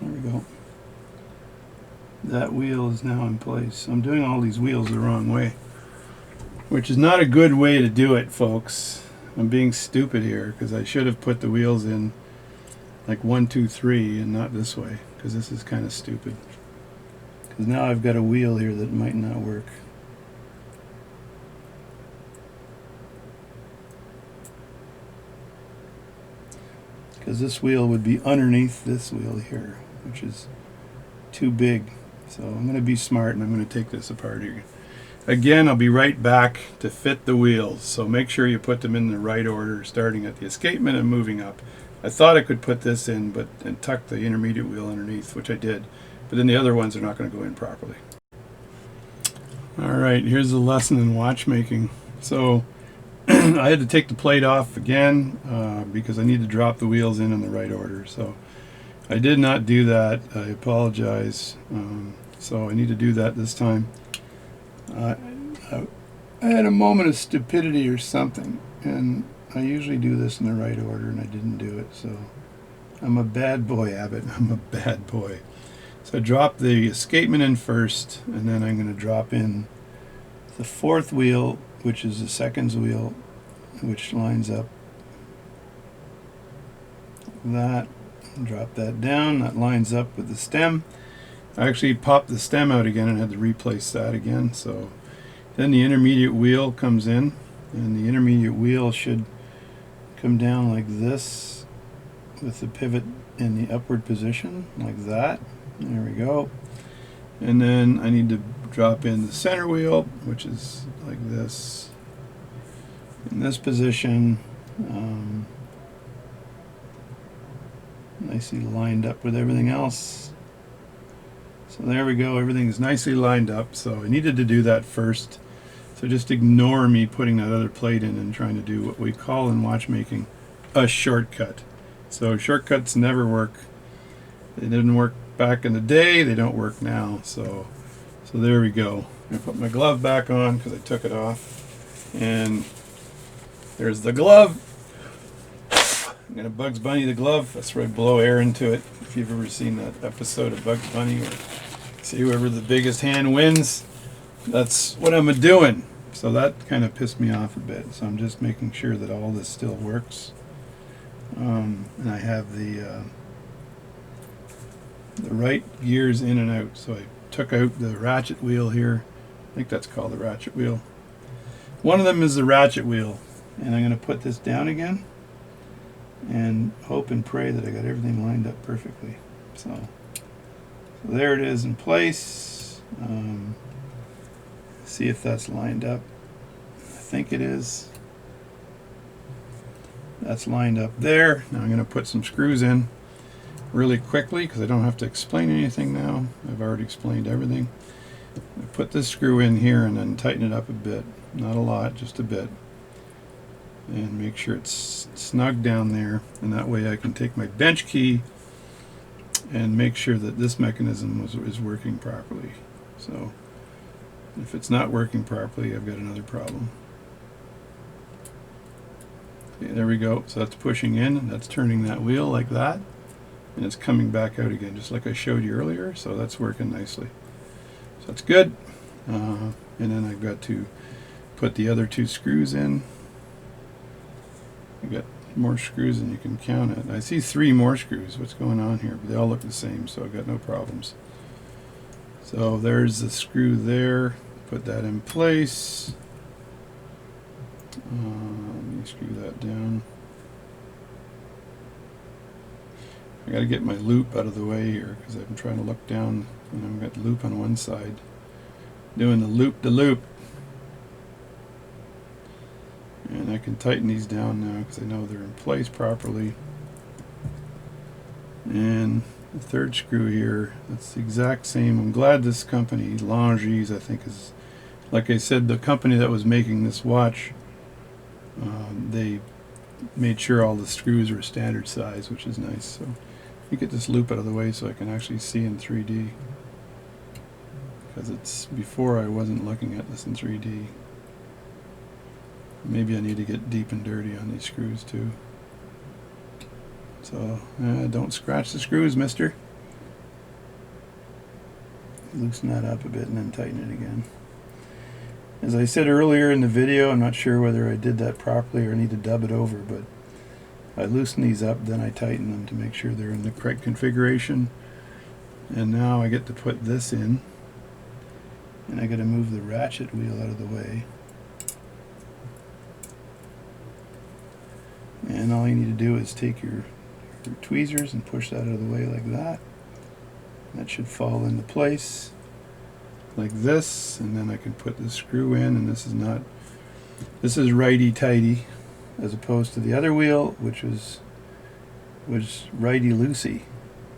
There we go. That wheel is now in place. I'm doing all these wheels the wrong way, which is not a good way to do it, folks. I'm being stupid here because I should have put the wheels in like 1, 2, 3 and not this way, because this is kind of stupid. Because now I've got a wheel here that might not work. Because this wheel would be underneath this wheel here, which is too big. So I'm going to be smart and I'm going to take this apart here. Again, I'll be right back to fit the wheels. So make sure you put them in the right order, starting at the escapement and moving up. I thought I could put this in and tuck the intermediate wheel underneath, which I did. But then the other ones are not going to go in properly. Alright, here's a lesson in watchmaking. So I had to take the plate off again because I need to drop the wheels in the right order. So I did not do that. I apologize. So I need to do that this time. I had a moment of stupidity or something, and I usually do this in the right order, and I didn't do it. So I'm a bad boy, Abbott. I'm a bad boy. So I dropped the escapement in first, and then I'm going to drop in the fourth wheel, which is the seconds wheel, which lines up that. Drop that down. That lines up with the stem. I actually popped the stem out again and had to replace that again. So then the intermediate wheel comes in, and the intermediate wheel should come down like this with the pivot in the upward position, like that. There we go. And then I need to drop in the center wheel, which is like this, in this position, nicely lined up with everything else. So there we go, everything is nicely lined up. So I needed to do that first. So just ignore me putting that other plate in and trying to do what we call in watchmaking a shortcut. So shortcuts never work. They didn't work back in the day, they don't work now. So there we go. I put my glove back on because I took it off. And there's the glove. I'm going to Bugs Bunny the glove. That's where I blow air into it. If you've ever seen that episode of Bugs Bunny, or see whoever the biggest hand wins, that's what I'm doing. So that kind of pissed me off a bit. So I'm just making sure that all this still works. And I have the right gears in and out. So I took out the ratchet wheel here. I think that's called the ratchet wheel. One of them is the ratchet wheel. And I'm going to put this down again and hope and pray that I got everything lined up perfectly. So there it is in place. See if that's lined up. I think it is. That's lined up there. Now I'm going to put some screws in really quickly because I don't have to explain anything now. I've already explained everything. I put this screw in here and then tighten it up a bit. Not a lot, just a bit. And make sure it's snug down there, and that way I can take my bench key and make sure that this mechanism is working properly. So if it's not working properly, I've got another problem. Okay, there we go. So that's pushing in, and that's turning that wheel like that, and it's coming back out again, just like I showed you earlier. So that's working nicely. So that's good. And then I've got to put the other two screws in. I've got more screws than you can count it. I see 3 more screws. What's going on here? But they all look the same, so I've got no problems. So there's the screw there. Put that in place. Let me screw that down. I got to get my loop out of the way here because I'm trying to look down, and I've got the loop on one side. Doing the loop-de-loop. And I can tighten these down now because I know they're in place properly. And the third screw here, that's the exact same. I'm glad this company, Longines, I think is Like I said, the company that was making this watch, they made sure all the screws were standard size, which is nice. So let me get this loop out of the way so I can actually see in 3D. Because it's before I wasn't looking at this in 3D. Maybe I need to get deep and dirty on these screws too. So don't scratch the screws, mister. Loosen that up a bit and then tighten it again. As I said earlier in the video, I'm not sure whether I did that properly or need to dub it over, but I loosen these up, then I tighten them to make sure they're in the correct configuration. And now I get to put this in, and I got to move the ratchet wheel out of the way. And all you need to do is take your tweezers and push that out of the way like that. That should fall into place like this, and then I can put the screw in, and this is righty-tighty as opposed to the other wheel, which was righty-loosey.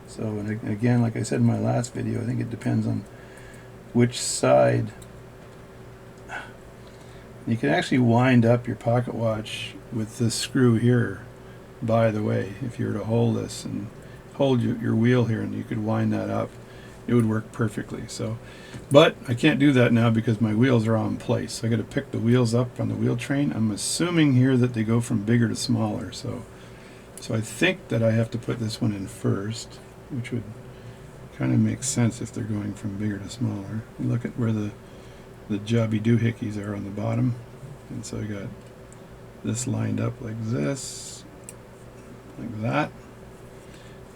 So, and again, like I said in my last video, I think it depends on which side. You can actually wind up your pocket watch with this screw here, by the way. If you were to hold this and hold your wheel here and you could wind that up, it would work perfectly. So, but I can't do that now because my wheels are all in place. So I got to pick the wheels up on the wheel train. I'm assuming here that they go from bigger to smaller. So I think that I have to put this one in first, which would kind of make sense if they're going from bigger to smaller. Look at where the jobby doohickeys are on the bottom. And so I got this lined up like this, like that.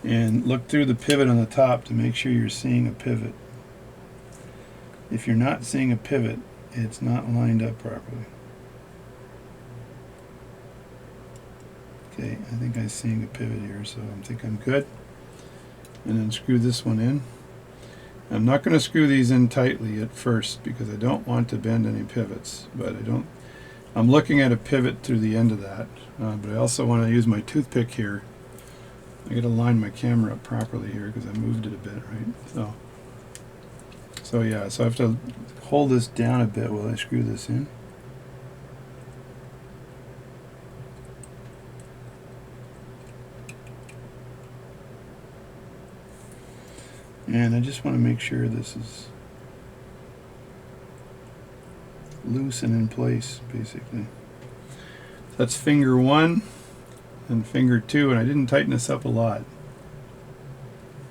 And look through the pivot on the top to make sure you're seeing a pivot. If you're not seeing a pivot, it's not lined up properly. Okay, I think I'm seeing a pivot here, so I think I'm good. And then screw this one in. I'm not going to screw these in tightly at first because I don't want to bend any pivots, but I'm looking at a pivot through the end of that, but I also want to use my toothpick here. I got to line my camera up properly here because I moved it a bit, right? So yeah, so I have to hold this down a bit while I screw this in. And I just want to make sure this is loose and in place, basically. That's finger 1 and finger 2, and I didn't tighten this up a lot.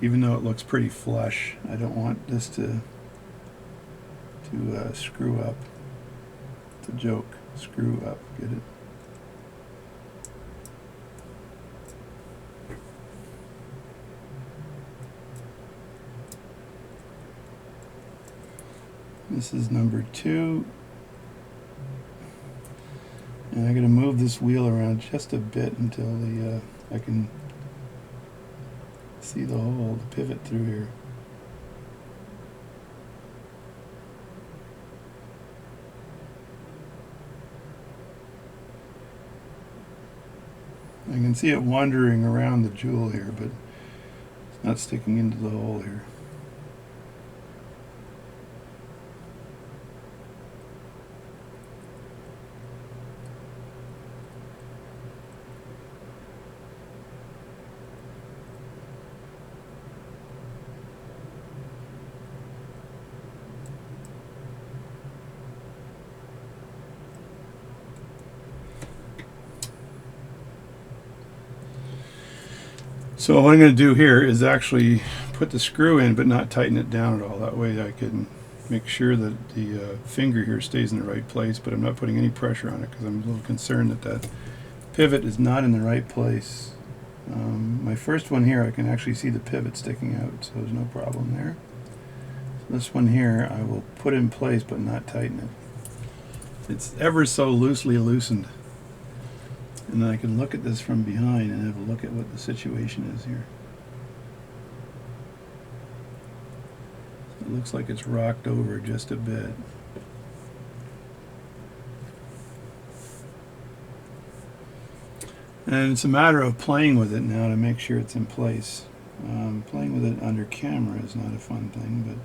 Even though it looks pretty flush, I don't want this to screw up. It's a joke. Screw up, get it? This is number 2. And I'm going to move this wheel around just a bit until I can see the hole, the pivot through here. I can see it wandering around the jewel here, but it's not sticking into the hole here. So what I'm going to do here is actually put the screw in but not tighten it down at all. That way I can make sure that the finger here stays in the right place, but I'm not putting any pressure on it because I'm a little concerned that that pivot is not in the right place. My first one here I can actually see the pivot sticking out, so there's no problem there. So this one here I will put in place but not tighten it. It's ever so loosely loosened. And then I can look at this from behind and have a look at what the situation is here. So it looks like it's rocked over just a bit. And it's a matter of playing with it now to make sure it's in place. Playing with it under camera is not a fun thing, but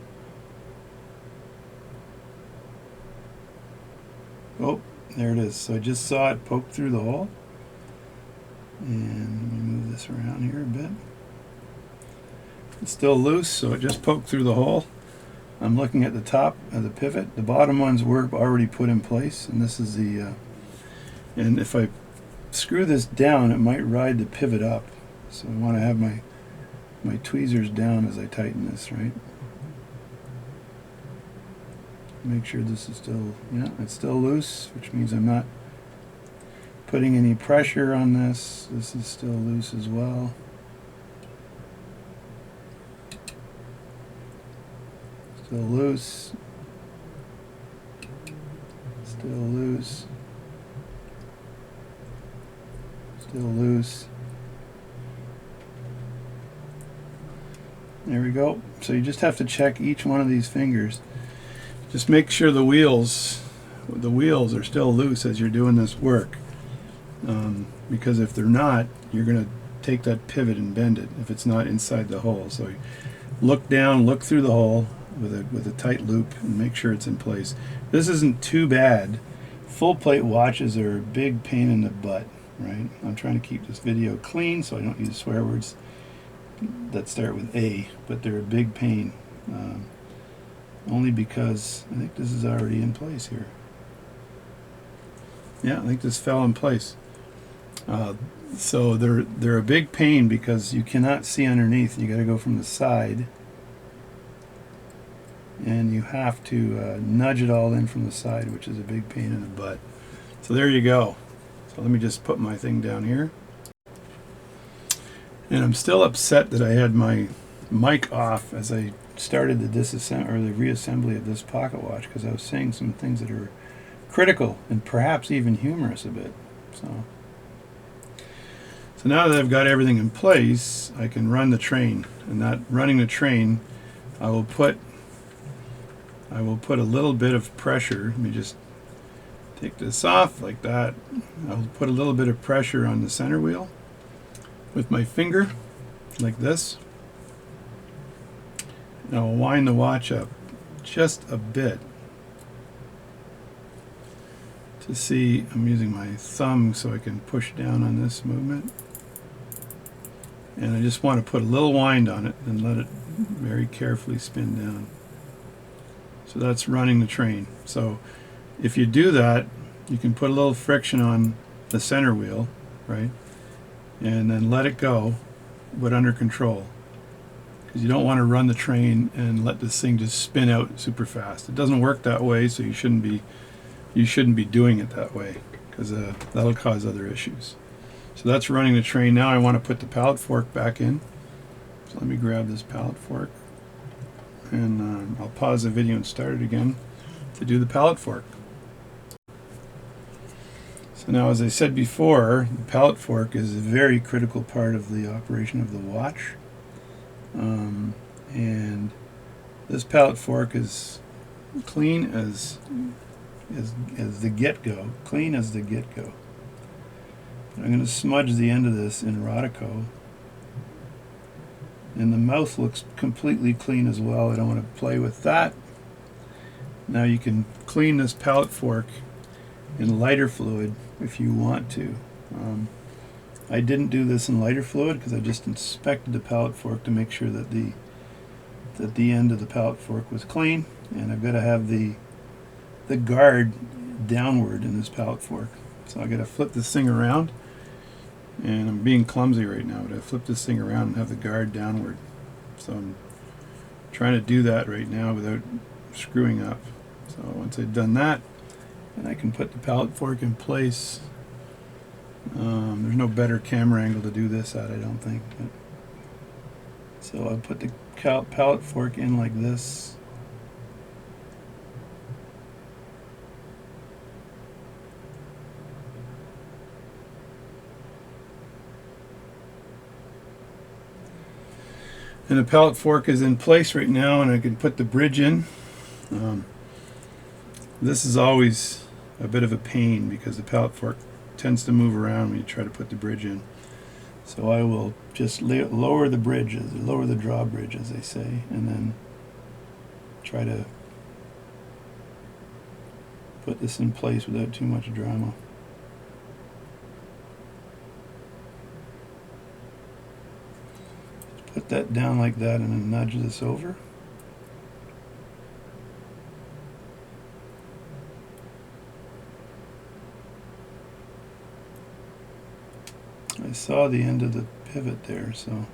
Oh, there it is. So I just saw it poke through the hole. And let me move this around here a bit. It's still loose, so it just poked through the hole. I'm looking at the top of the pivot. The bottom ones were already put in place, and this is the, and if I screw this down, it might ride the pivot up. So I want to have my tweezers down as I tighten this, right? Make sure this is still, yeah, it's still loose, which means I'm not putting any pressure on this. This is still loose as well. Still loose. Still loose. Still loose. There we go. So you just have to check each one of these fingers. Just make sure the wheels are still loose as you're doing this work. Because if they're not, you're going to take that pivot and bend it if it's not inside the hole. So look down, look through the hole with a tight loop and make sure it's in place. This isn't too bad. Full plate watches are a big pain in the butt, right? I'm trying to keep this video clean so I don't use swear words that start with A, but they're a big pain. Only because I think this is already in place here. Yeah, I think this fell in place. So they're a big pain because you cannot see underneath. You got to go from the side, and you have to nudge it all in from the side, which is a big pain in the butt. So there you go. So let me just put my thing down here. And I'm still upset that I had my mic off as I started the reassembly of this pocket watch, because I was saying some things that are critical and perhaps even humorous a bit. So now that I've got everything in place, I can run the train. And that running the train, I will put a little bit of pressure. Let me just take this off like that. I'll put a little bit of pressure on the center wheel with my finger, like this. And I'll wind the watch up just a bit to see. I'm using my thumb so I can push down on this movement. And I just want to put a little wind on it and let it very carefully spin down. So that's running the train. So if you do that, you can put a little friction on the center wheel, right? And then let it go, but under control. Because you don't want to run the train and let this thing just spin out super fast. It doesn't work that way, so you shouldn't be doing it that way, because that'll cause other issues. So that's running the train. Now I want to put the pallet fork back in. So let me grab this pallet fork, and I'll pause the video and start it again to do the pallet fork. So now, as I said before, the pallet fork is a very critical part of the operation of the watch. And this pallet fork is clean as the get-go. Clean as the get-go. I'm going to smudge the end of this in Rodico. And the mouth looks completely clean as well. I don't want to play with that. Now you can clean this pallet fork in lighter fluid if you want to. I didn't do this in lighter fluid because I just inspected the pallet fork to make sure that the end of the pallet fork was clean, and I've got to have the guard downward in this pallet fork. So I've got to flip this thing around, and I'm being clumsy right now, but I flip this thing around and have the guard downward. So I'm trying to do that right now without screwing up. So once I've done that, then I can put the pallet fork in place. There's no better camera angle to do this at, I don't think. But so I'll put the pallet fork in like this. And the pallet fork is in place right now, and I can put the bridge in. This is always a bit of a pain because the pallet fork tends to move around when you try to put the bridge in. So I will just lower the bridges, lower the drawbridge, as they say, and then try to put this in place without too much drama. Put that down like that and then nudge this over. I saw the end of the pivot there, so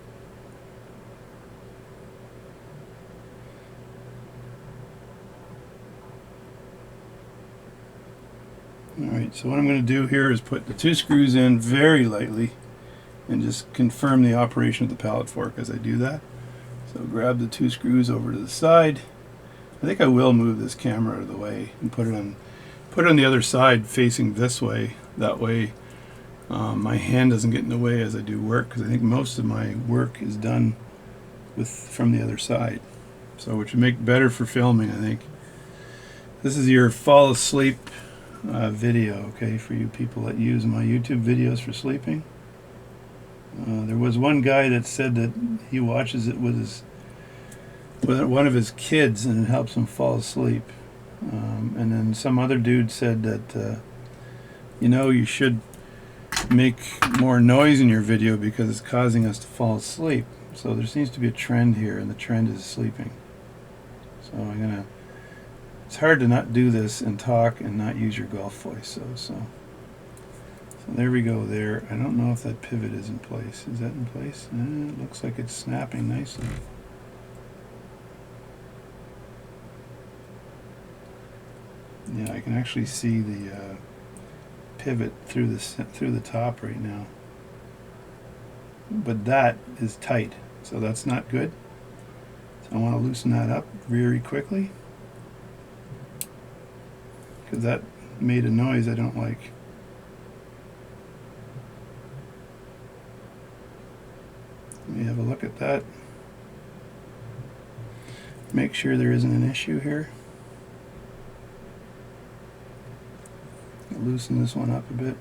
alright, so what I'm going to do here is put the 2 screws in very lightly and just confirm the operation of the pallet fork as I do that. So grab the 2 screws over to the side. I think I will move this camera out of the way and put it on the other side facing this way. That way my hand doesn't get in the way as I do work, because I think most of my work is done from the other side. So which would make better for filming, I think. This is your fall asleep video, okay, for you people that use my YouTube videos for sleeping. There was one guy that said that he watches it with one of his kids and it helps him fall asleep. And then some other dude said that you should make more noise in your video because it's causing us to fall asleep. So there seems to be a trend here, and the trend is sleeping. So it's hard to not do this and talk and not use your golf voice. So there we go there. I don't know if that pivot is in place. Is that in place? It looks like it's snapping nicely. Yeah, I can actually see the pivot through the top right now. But that is tight, so that's not good. So I want to loosen that up very quickly, because that made a noise I don't like. Let me have a look at that. Make sure there isn't an issue here. Loosen this one up a bit.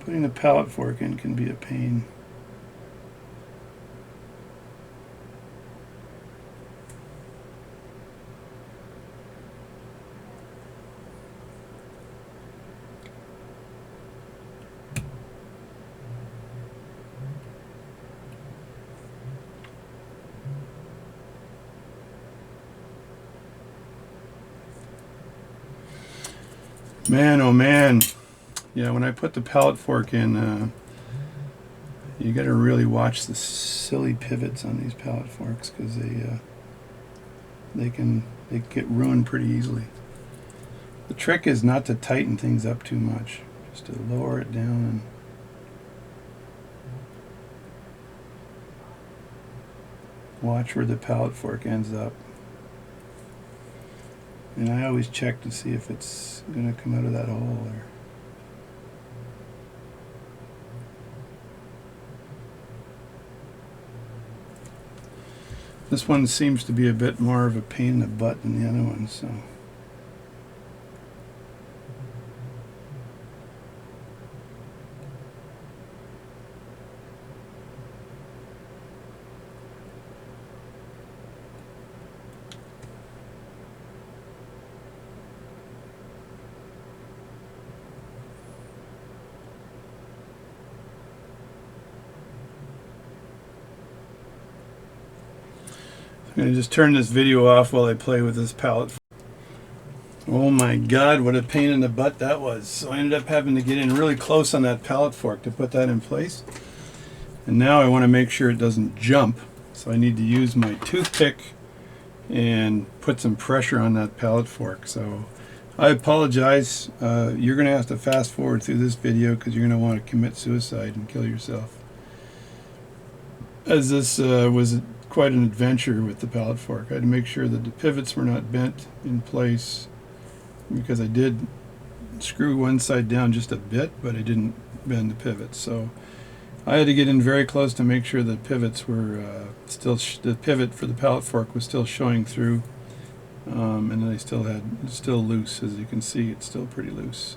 Putting the pallet fork in can be a pain. Man, oh man. Yeah, when I put the pallet fork in, you got to really watch the silly pivots on these pallet forks, because they get ruined pretty easily. The trick is not to tighten things up too much, just to lower it down and watch where the pallet fork ends up. And I always check to see if it's going to come out of that hole there. This one seems to be a bit more of a pain in the butt than the other one, so. I'm going to just turn this video off while I play with this pallet. Oh my god, what a pain in the butt that was. So I ended up having to get in really close on that pallet fork to put that in place. And now I want to make sure it doesn't jump. So I need to use my toothpick and put some pressure on that pallet fork. So I apologize. You're going to have to fast forward through this video because you're going to want to commit suicide and kill yourself. As this was quite an adventure with the pallet fork. I had to make sure that the pivots were not bent in place, because I did screw one side down just a bit, but I didn't bend the pivots. So I had to get in very close to make sure the pivots were the pivot for the pallet fork was still showing through, and it's still loose. As you can see, it's still pretty loose.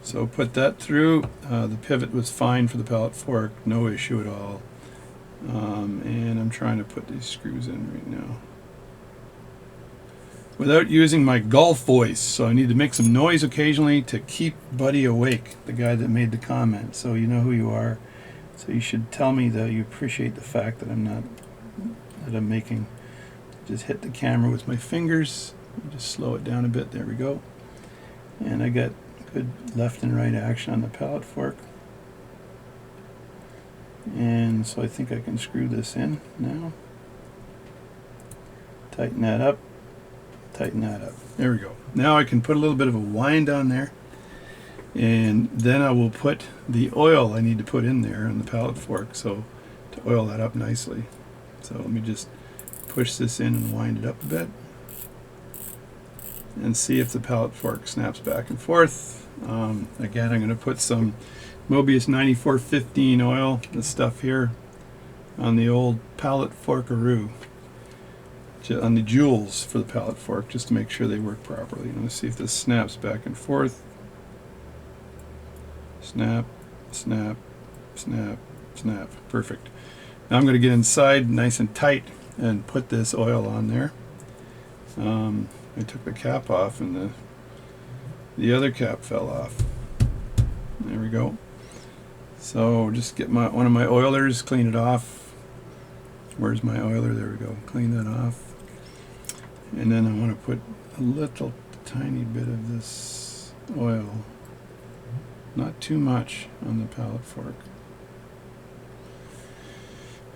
So put that through. The pivot was fine for the pallet fork, no issue at all. And I'm trying to put these screws in right now without using my golf voice, so I need to make some noise occasionally to keep Buddy awake, the guy that made the comment. So you know who you are, so you should tell me that you appreciate the fact that I'm making. Just hit the camera with my fingers, just slow it down a bit. There we go. And I got good left and right action on the pallet fork. And so I think I can screw this in now. Tighten that up. Tighten that up. There we go. Now I can put a little bit of a wind on there. And then I will put the oil I need to put in there on the pallet fork, so to oil that up nicely. So let me just push this in and wind it up a bit. And see if the pallet fork snaps back and forth. Again, I'm going to put some Mobius 9415 oil, this stuff here, on the old pallet forkaroo, on the jewels for the pallet fork, just to make sure they work properly. Let's see if this snaps back and forth. Snap, snap, snap, snap. Perfect. Now I'm going to get inside nice and tight and put this oil on there. I took the cap off and the other cap fell off. There we go. So just get one of my oilers, clean it off. Where's my oiler? There we go. Clean that off. And then I want to put a little tiny bit of this oil, not too much, on the pallet fork.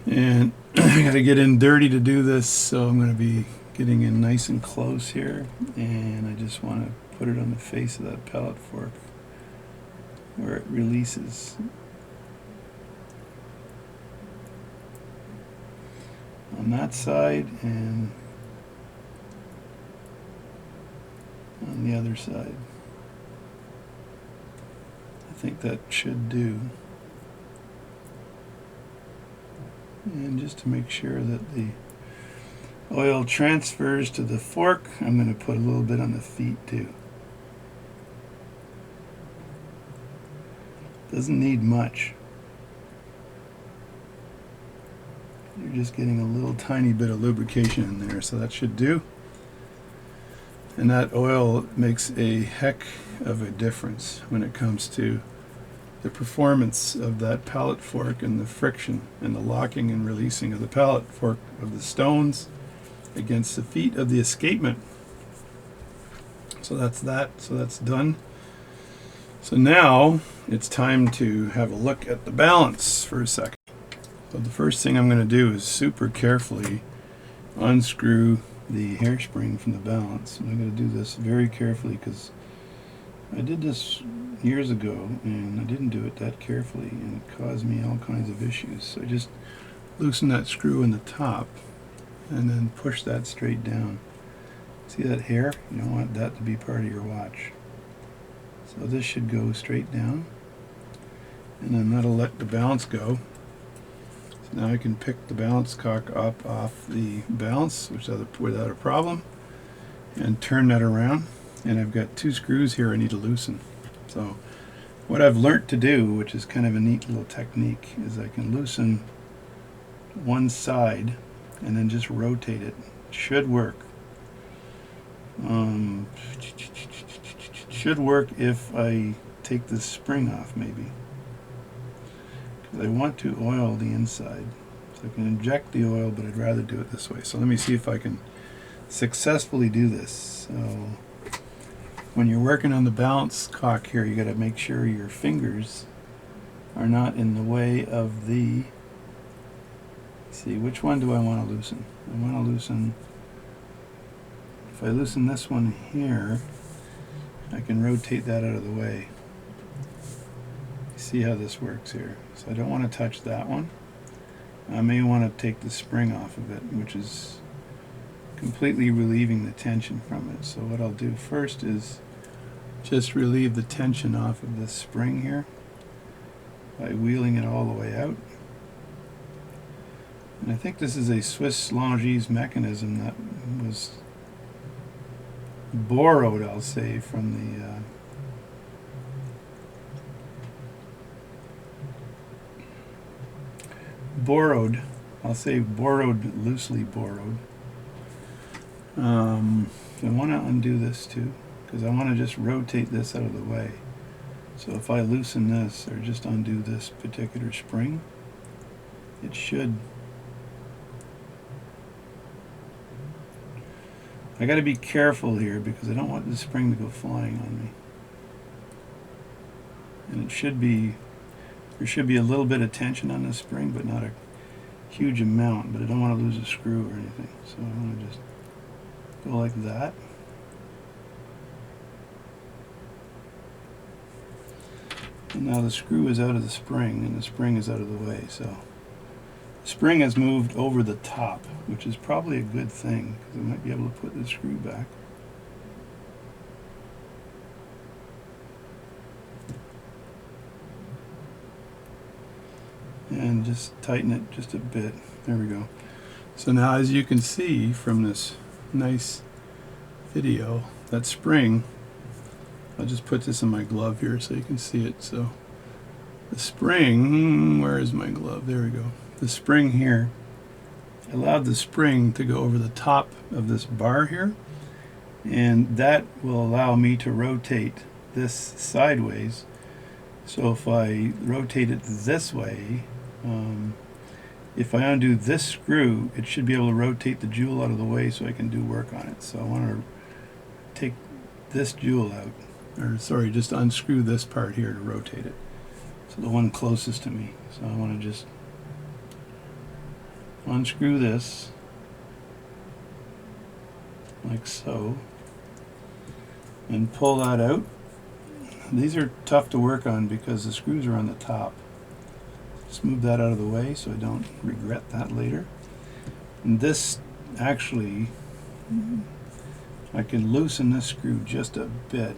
And I got to get in dirty to do this, so I'm going to be getting in nice and close here, and I just want to put it on the face of that pallet fork where it releases. On that side and on the other side. I think that should do. And just to make sure that the oil transfers to the fork, I'm going to put a little bit on the feet too. Doesn't need much. You're just getting a little tiny bit of lubrication in there, so that should do. And that oil makes a heck of a difference when it comes to the performance of that pallet fork and the friction and the locking and releasing of the pallet fork of the stones against the feet of the escapement. So that's that. So that's done. So now it's time to have a look at the balance for a second. So the first thing I'm going to do is super carefully unscrew the hairspring from the balance. And I'm going to do this very carefully because I did this years ago and I didn't do it that carefully, and it caused me all kinds of issues. So I just loosen that screw in the top and then push that straight down. See that hair? You don't want that to be part of your watch. So this should go straight down, and then that'll let the balance go. So now I can pick the balance cock up off the balance without a problem and turn that around. And I've got two screws here I need to loosen. So what I've learnt to do, which is kind of a neat little technique, is I can loosen one side and then just rotate it. Should work. Should work if I take the spring off, maybe. Because I want to oil the inside. So I can inject the oil, but I'd rather do it this way. So let me see if I can successfully do this. So when you're working on the balance cock here, you got to make sure your fingers are not in the way of the... Let's see, which one do I want to loosen? I want to loosen... If I loosen this one here, I can rotate that out of the way. See how this works here. So I don't want to touch that one. I may want to take the spring off of it, which is completely relieving the tension from it. So what I'll do first is just relieve the tension off of this spring here by wheeling it all the way out. And I think this is a Swiss Longines mechanism that was borrowed, I'll say, from the borrowed I'll say borrowed, loosely borrowed. I want to undo this too, because I want to just rotate this out of the way. So if I loosen this, or just undo this particular spring, it should. I got to be careful here because I don't want the spring to go flying on me. And it should be, there should be a little bit of tension on this spring, but not a huge amount. But I don't want to lose a screw or anything, so I want to just go like that. And now the screw is out of the spring, and the spring is out of the way. So the spring has moved over the top, which is probably a good thing, because I might be able to put the screw back. And just tighten it just a bit. There we go. So now, as you can see from this nice video, that spring, I'll just put this in my glove here so you can see it. So the spring, where is my glove? There we go. The spring here, I allowed the spring to go over the top of this bar here, and that will allow me to rotate this sideways. So if I rotate it this way, if I undo this screw, it should be able to rotate the jewel out of the way so I can do work on it. So I want to take this jewel out, or sorry, just unscrew this part here to rotate it. So the one closest to me. So I want to just unscrew this like so and pull that out. These are tough to work on because the screws are on the top. Just move that out of the way so I don't regret that later. And this actually, I can loosen this screw just a bit,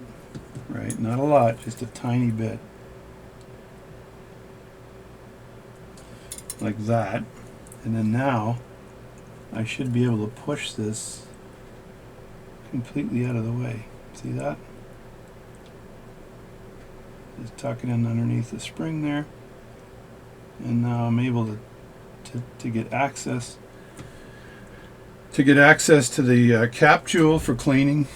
right? Not a lot, just a tiny bit. Like that. And then now I should be able to push this completely out of the way. See that? Just tuck it in underneath the spring there. And now I'm able to get access to the cap jewel for cleaning,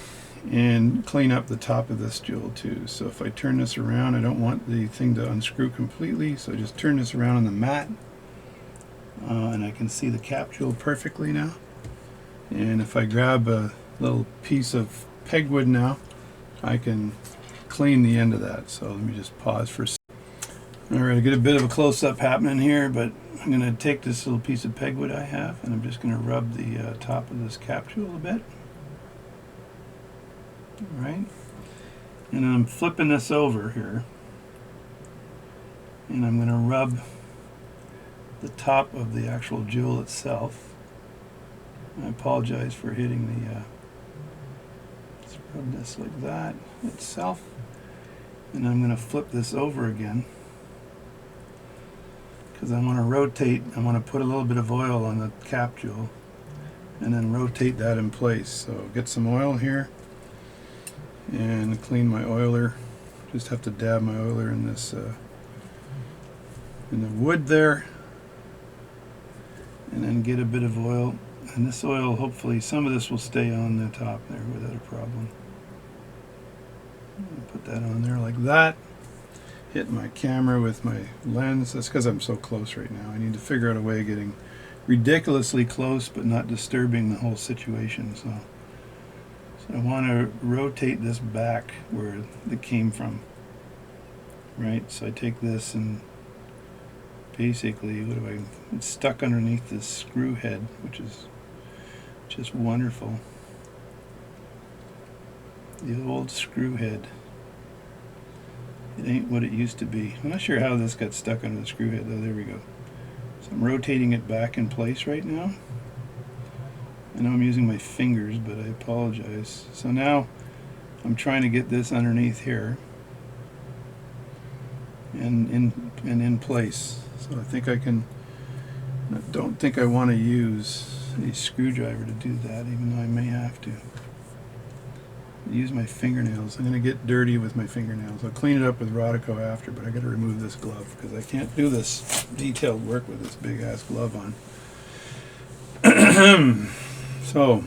and clean up the top of this jewel too. So if I turn this around, I don't want the thing to unscrew completely, so I just turn this around on the mat, and I can see the cap jewel perfectly now. And if I grab a little piece of pegwood now, I can clean the end of that. So let me just pause for a second. Alright, I get a bit of a close-up happening here, but I'm going to take this little piece of pegwood I have, and I'm just going to rub the top of this cap jewel a bit. Alright, and I'm flipping this over here, and I'm going to rub the top of the actual jewel itself. I apologize for hitting the, let's rub this like that itself, and I'm going to flip this over again, because I want to rotate, I want to put a little bit of oil on the cap jewel and then rotate that in place. So get some oil here and clean my oiler. Just have to dab my oiler in this in the wood there, and then get a bit of oil. And this oil, hopefully some of this will stay on the top there without a problem. Put that on there like that. Hit my camera with my lens. That's because I'm so close right now. I need to figure out a way of getting ridiculously close but not disturbing the whole situation. So I want to rotate this back where it came from. Right? So I take this and basically, it's stuck underneath this screw head, which is just wonderful. The old screw head. It ain't what it used to be. I'm not sure how this got stuck under the screw head though. There we go. So I'm rotating it back in place right now. I know I'm using my fingers, but I apologize. So now I'm trying to get this underneath here and in place. So I think I can. I don't think I want to use a screwdriver to do that, even though I may have to. Use my fingernails. I'm going to get dirty with my fingernails. I'll clean it up with Rodico after, but I got to remove this glove because I can't do this detailed work with this big ass glove on. So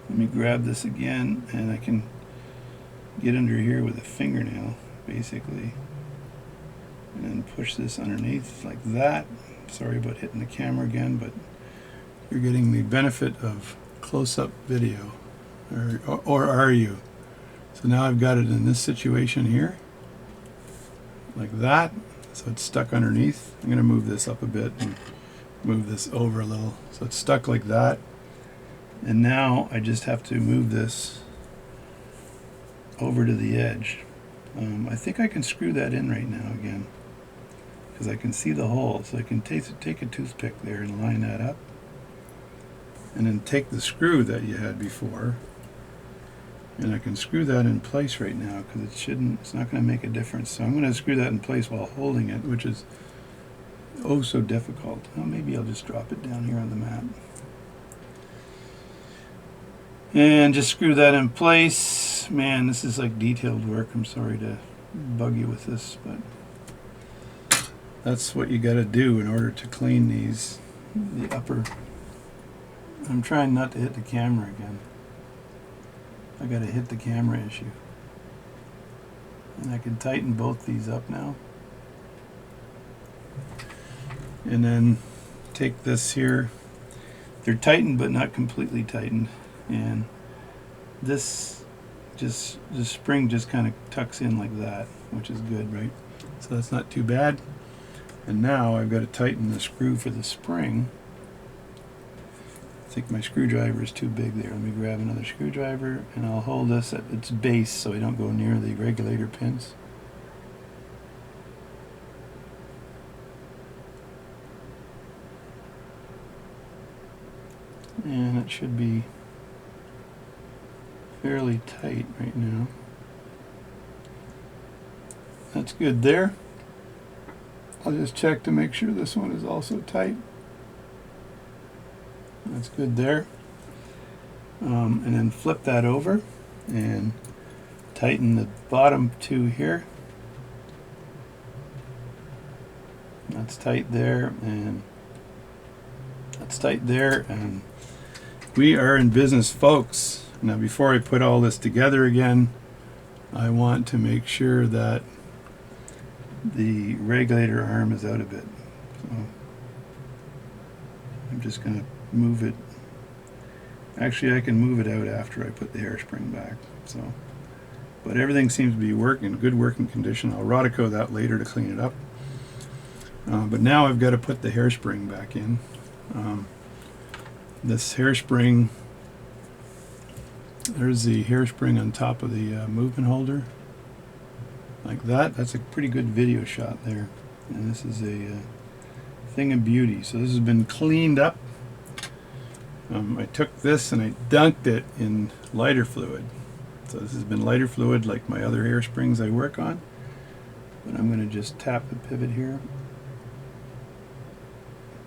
let me grab this again, and I can get under here with a fingernail, basically, and then push this underneath like that. Sorry about hitting the camera again, but you're getting the benefit of close-up video, or are you? So now I've got it in this situation here, like that, so it's stuck underneath. I'm going to move this up a bit and move this over a little, so it's stuck like that. And now I just have to move this over to the edge. I think I can screw that in right now again, because I can see the hole, so I can take a toothpick there and line that up, and then take the screw that you had before, and I can screw that in place right now, because it's not going to make a difference. So I'm going to screw that in place while holding it, which is oh so difficult. Well, maybe I'll just drop it down here on the mat and just screw that in place. Man, this is like detailed work. I'm sorry to bug you with this, but that's what you got to do in order to clean the upper. I'm trying not to hit the camera again. I got to hit the camera issue. And I can tighten both these up now. And then take this here. They're tightened but not completely tightened. And this the spring just kind of tucks in like that, which is good, right? So that's not too bad. And now I've got to tighten the screw for the spring. I think my screwdriver is too big there. Let me grab another screwdriver, and I'll hold this at its base so I don't go near the regulator pins. And it should be fairly tight right now. That's good there. I'll just check to make sure this one is also tight. That's good there. And then flip that over and tighten the bottom two here. That's tight there, and that's tight there, and we are in business, folks. Now, before I put all this together again, I want to make sure that the regulator arm is out a bit. So I'm just going to move it. Actually, I can move it out after I put the hairspring back. So, but everything seems to be working, good working condition. I'll Rodico that later to clean it up. But now I've got to put the hairspring back in. This hairspring, there's the hairspring on top of the movement holder, like that. That's a pretty good video shot there. And this is a thing of beauty. So this has been cleaned up. I took this and I dunked it in lighter fluid. So this has been lighter fluid like my other hairsprings I work on. But I'm going to just tap the pivot here,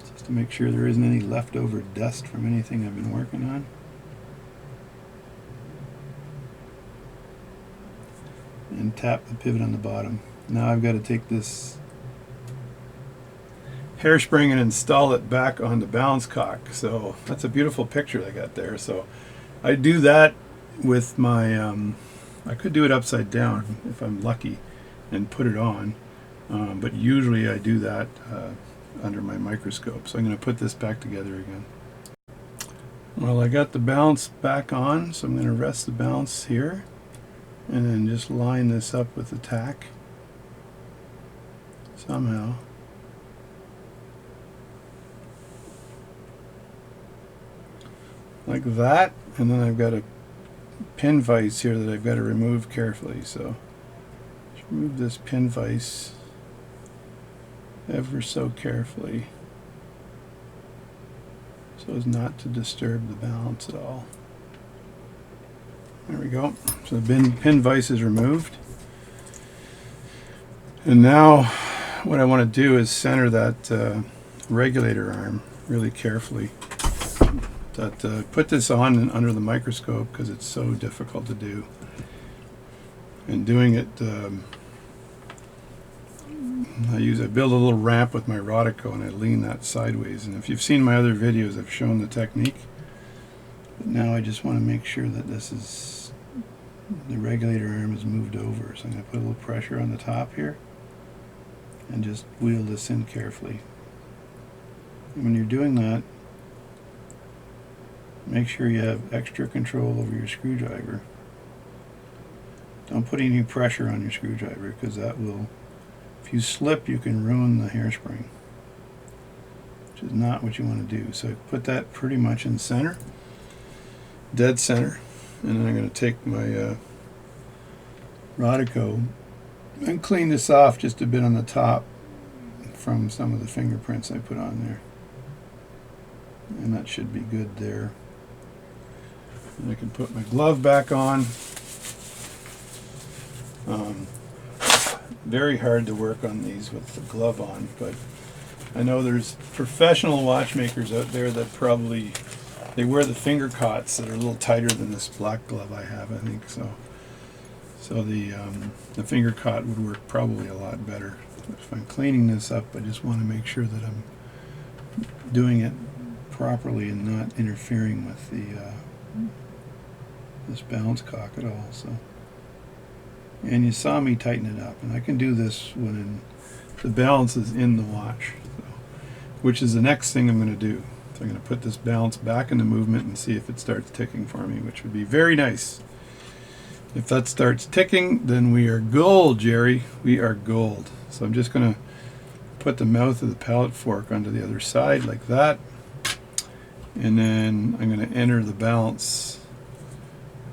just to make sure there isn't any leftover dust from anything I've been working on. And tap the pivot on the bottom. Now I've got to take this hairspring and install it back on the balance cock. So that's a beautiful picture I got there. So I do that with my I could do it upside down if I'm lucky and put it on, but usually I do that under my microscope. So I'm going to put this back together again. Well, I got the balance back on, so I'm going to rest the balance here and then just line this up with the tack somehow. Like that, and then I've got a pin vise here that I've got to remove carefully. So just remove this pin vise ever so carefully so as not to disturb the balance at all. There we go. So the pin vise is removed. And now what I want to do is center that regulator arm really carefully. Put this on under the microscope because it's so difficult to do. And doing it I build a little ramp with my Rodico and I lean that sideways. And if you've seen my other videos, I've shown the technique. But now I just want to make sure that the regulator arm is moved over. So I'm going to put a little pressure on the top here and just wheel this in carefully. And when you're doing that, make sure you have extra control over your screwdriver. Don't put any pressure on your screwdriver, because that will, if you slip, you can ruin the hairspring, which is not what you want to do. So put that pretty much in center, dead center, and then I'm going to take my Rodico and clean this off just a bit on the top from some of the fingerprints I put on there. And that should be good there. And I can put my glove back on. Very hard to work on these with the glove on, but I know there's professional watchmakers out there that probably, they wear the finger cots that are a little tighter than this black glove I have, I think. So the finger cot would work probably a lot better. If I'm cleaning this up, I just want to make sure that I'm doing it properly and not interfering with this balance cock at all. So. And you saw me tighten it up, and I can do this when the balance is in the watch, so, which is the next thing I'm going to do. So I'm going to put this balance back into movement and see if it starts ticking for me, which would be very nice. If that starts ticking, then we are gold, Jerry. We are gold. So I'm just going to put the mouth of the pallet fork onto the other side like that, and then I'm going to enter the balance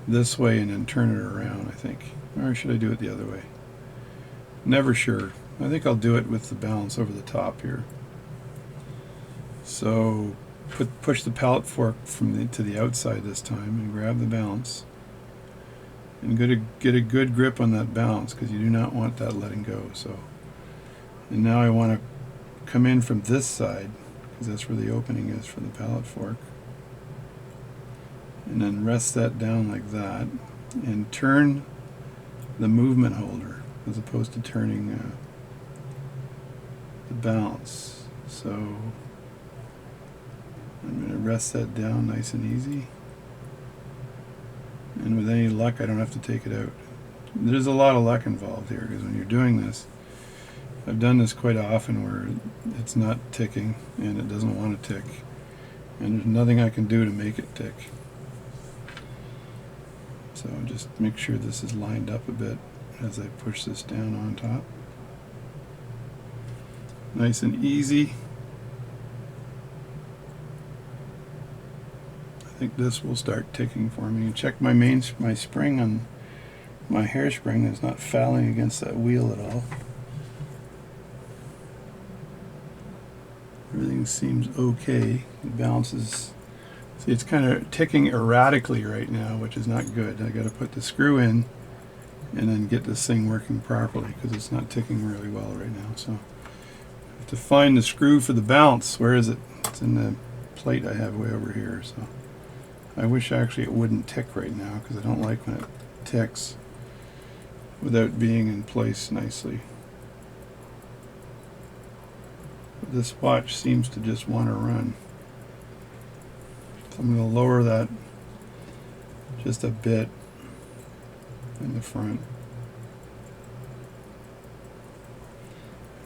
this way and then turn it around, I think. Or should I do it the other way? Never sure. I think I'll do it with the balance over the top here. So push the pallet fork to the outside this time and grab the balance. And get a good grip on that balance, because you do not want that letting go. So, and now I want to come in from this side, because that's where the opening is for the pallet fork. And then rest that down like that and turn the movement holder as opposed to turning the balance. So I'm going to rest that down nice and easy, and with any luck I don't have to take it out. There's a lot of luck involved here, because when you're doing this, I've done this quite often where it's not ticking and it doesn't want to tick, and there's nothing I can do to make it tick. So just make sure this is lined up a bit as I push this down on top. Nice and easy. I think this will start ticking for me. Check my spring on my hairspring is not fouling against that wheel at all. Everything seems okay. The balance is, see, it's kind of ticking erratically right now, which is not good. I got to put the screw in and then get this thing working properly, because it's not ticking really well right now. So I have to find the screw for the balance. Where is it? It's in the plate I have way over here. So I wish actually it wouldn't tick right now, because I don't like when it ticks without being in place nicely. But this watch seems to just want to run. So I'm going to lower that just a bit in the front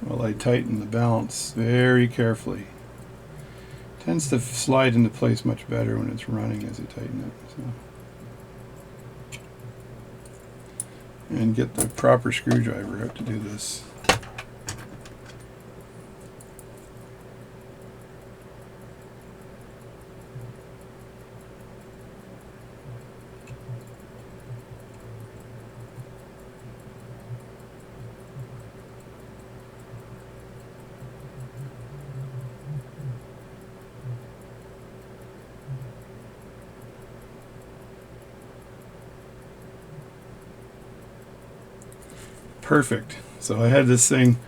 while I tighten the balance very carefully. It tends to slide into place much better when it's running as you tighten it. So. And get the proper screwdriver out to do this. Perfect. So I had this thing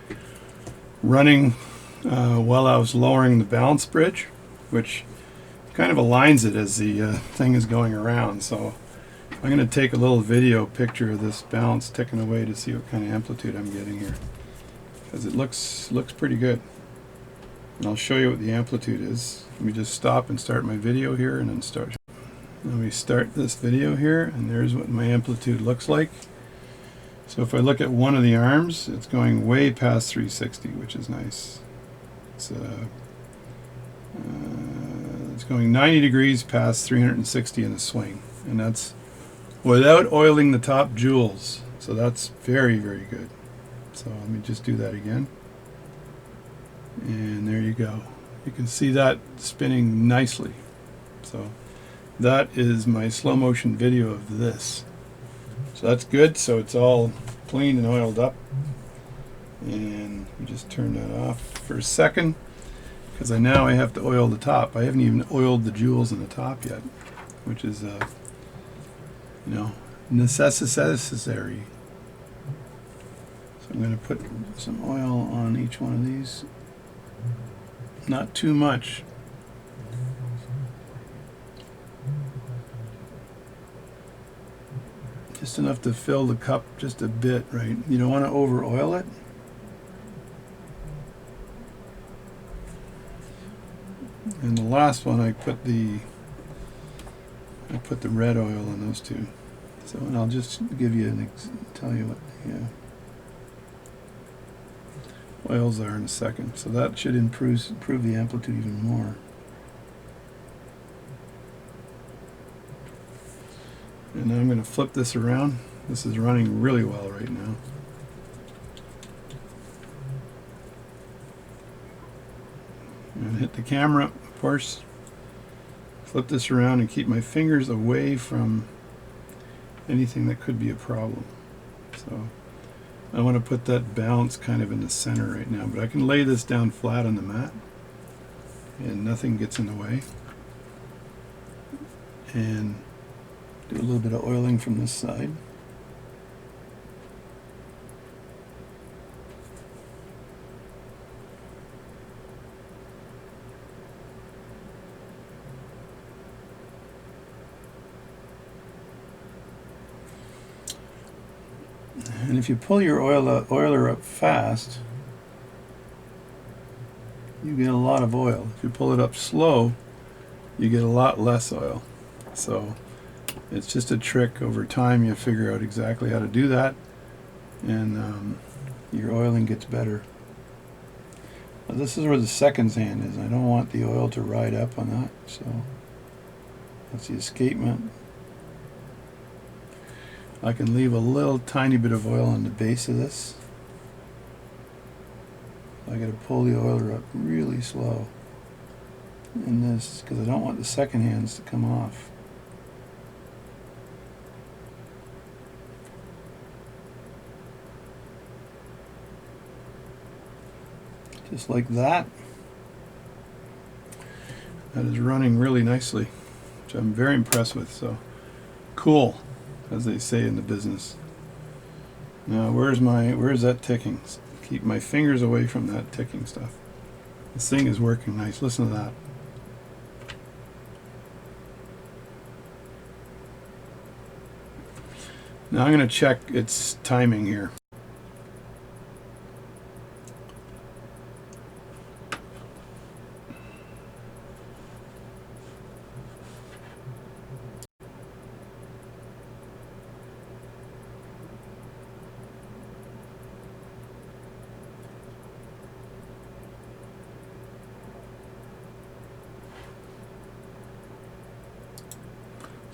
running while I was lowering the balance bridge, which kind of aligns it as the thing is going around. So I'm going to take a little video picture of this balance ticking away to see what kind of amplitude I'm getting here. because it looks pretty good. And I'll show you what the amplitude is. Let me just stop and start my video here and then start. Let me start this video here, and there's what my amplitude looks like. So if I look at one of the arms, it's going way past 360, which is nice. It's going 90 degrees past 360 in a swing, and that's without oiling the top jewels. So that's very, very good. So let me just do that again. And there you go. You can see that spinning nicely. So that is my slow motion video of this. So that's good. So it's all cleaned and oiled up. And we just turn that off for a second, because now I have to oil the top. I haven't even oiled the jewels in the top yet, which is necessary. So I'm going to put some oil on each one of these. Not too much. Just enough to fill the cup just a bit, right? You don't want to over oil it. And the last one, I put the red oil on those two. So, and I'll just give you tell you what the oils are in a second. So that should improve the amplitude even more. And now I'm going to flip this around. This is running really well right now. And hit the camera, of course. Flip this around and keep my fingers away from anything that could be a problem. So I want to put that bounce kind of in the center right now, but I can lay this down flat on the mat and nothing gets in the way. And do a little bit of oiling from this side. And if you pull your oiler up fast, you get a lot of oil. If you pull it up slow, you get a lot less oil. So it's just a trick. Over time you figure out exactly how to do that, and your oiling gets better. Now, this is where the seconds hand is. I don't want the oil to ride up on that, so that's the escapement. I can leave a little tiny bit of oil on the base of this. I got to pull the oiler up really slow in this, because I don't want the second hands to come off. Just like that. That is running really nicely, which I'm very impressed with. So cool, as they say in the business. Now where's that ticking? Keep my fingers away from that ticking stuff. This thing is working nice. Listen to that. Now I'm going to check its timing here.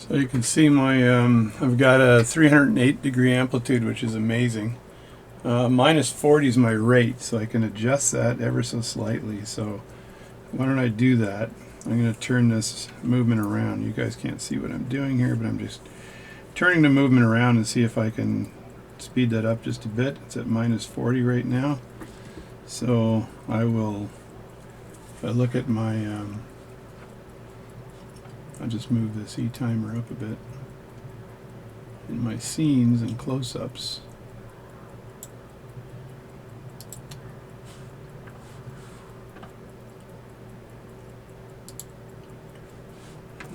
So you can see my, I've got a 308 degree amplitude, which is amazing. Minus 40 is my rate, so I can adjust that ever so slightly. So why don't I do that? I'm going to turn this movement around. You guys can't see what I'm doing here, but I'm just turning the movement around and see if I can speed that up just a bit. It's at minus 40 right now. So I will, if I look at my, I'll just move this E-timer up a bit in my scenes and close-ups.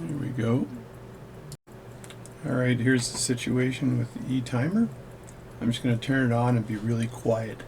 There we go. Alright, here's the situation with the E-timer. I'm just going to turn it on and be really quiet.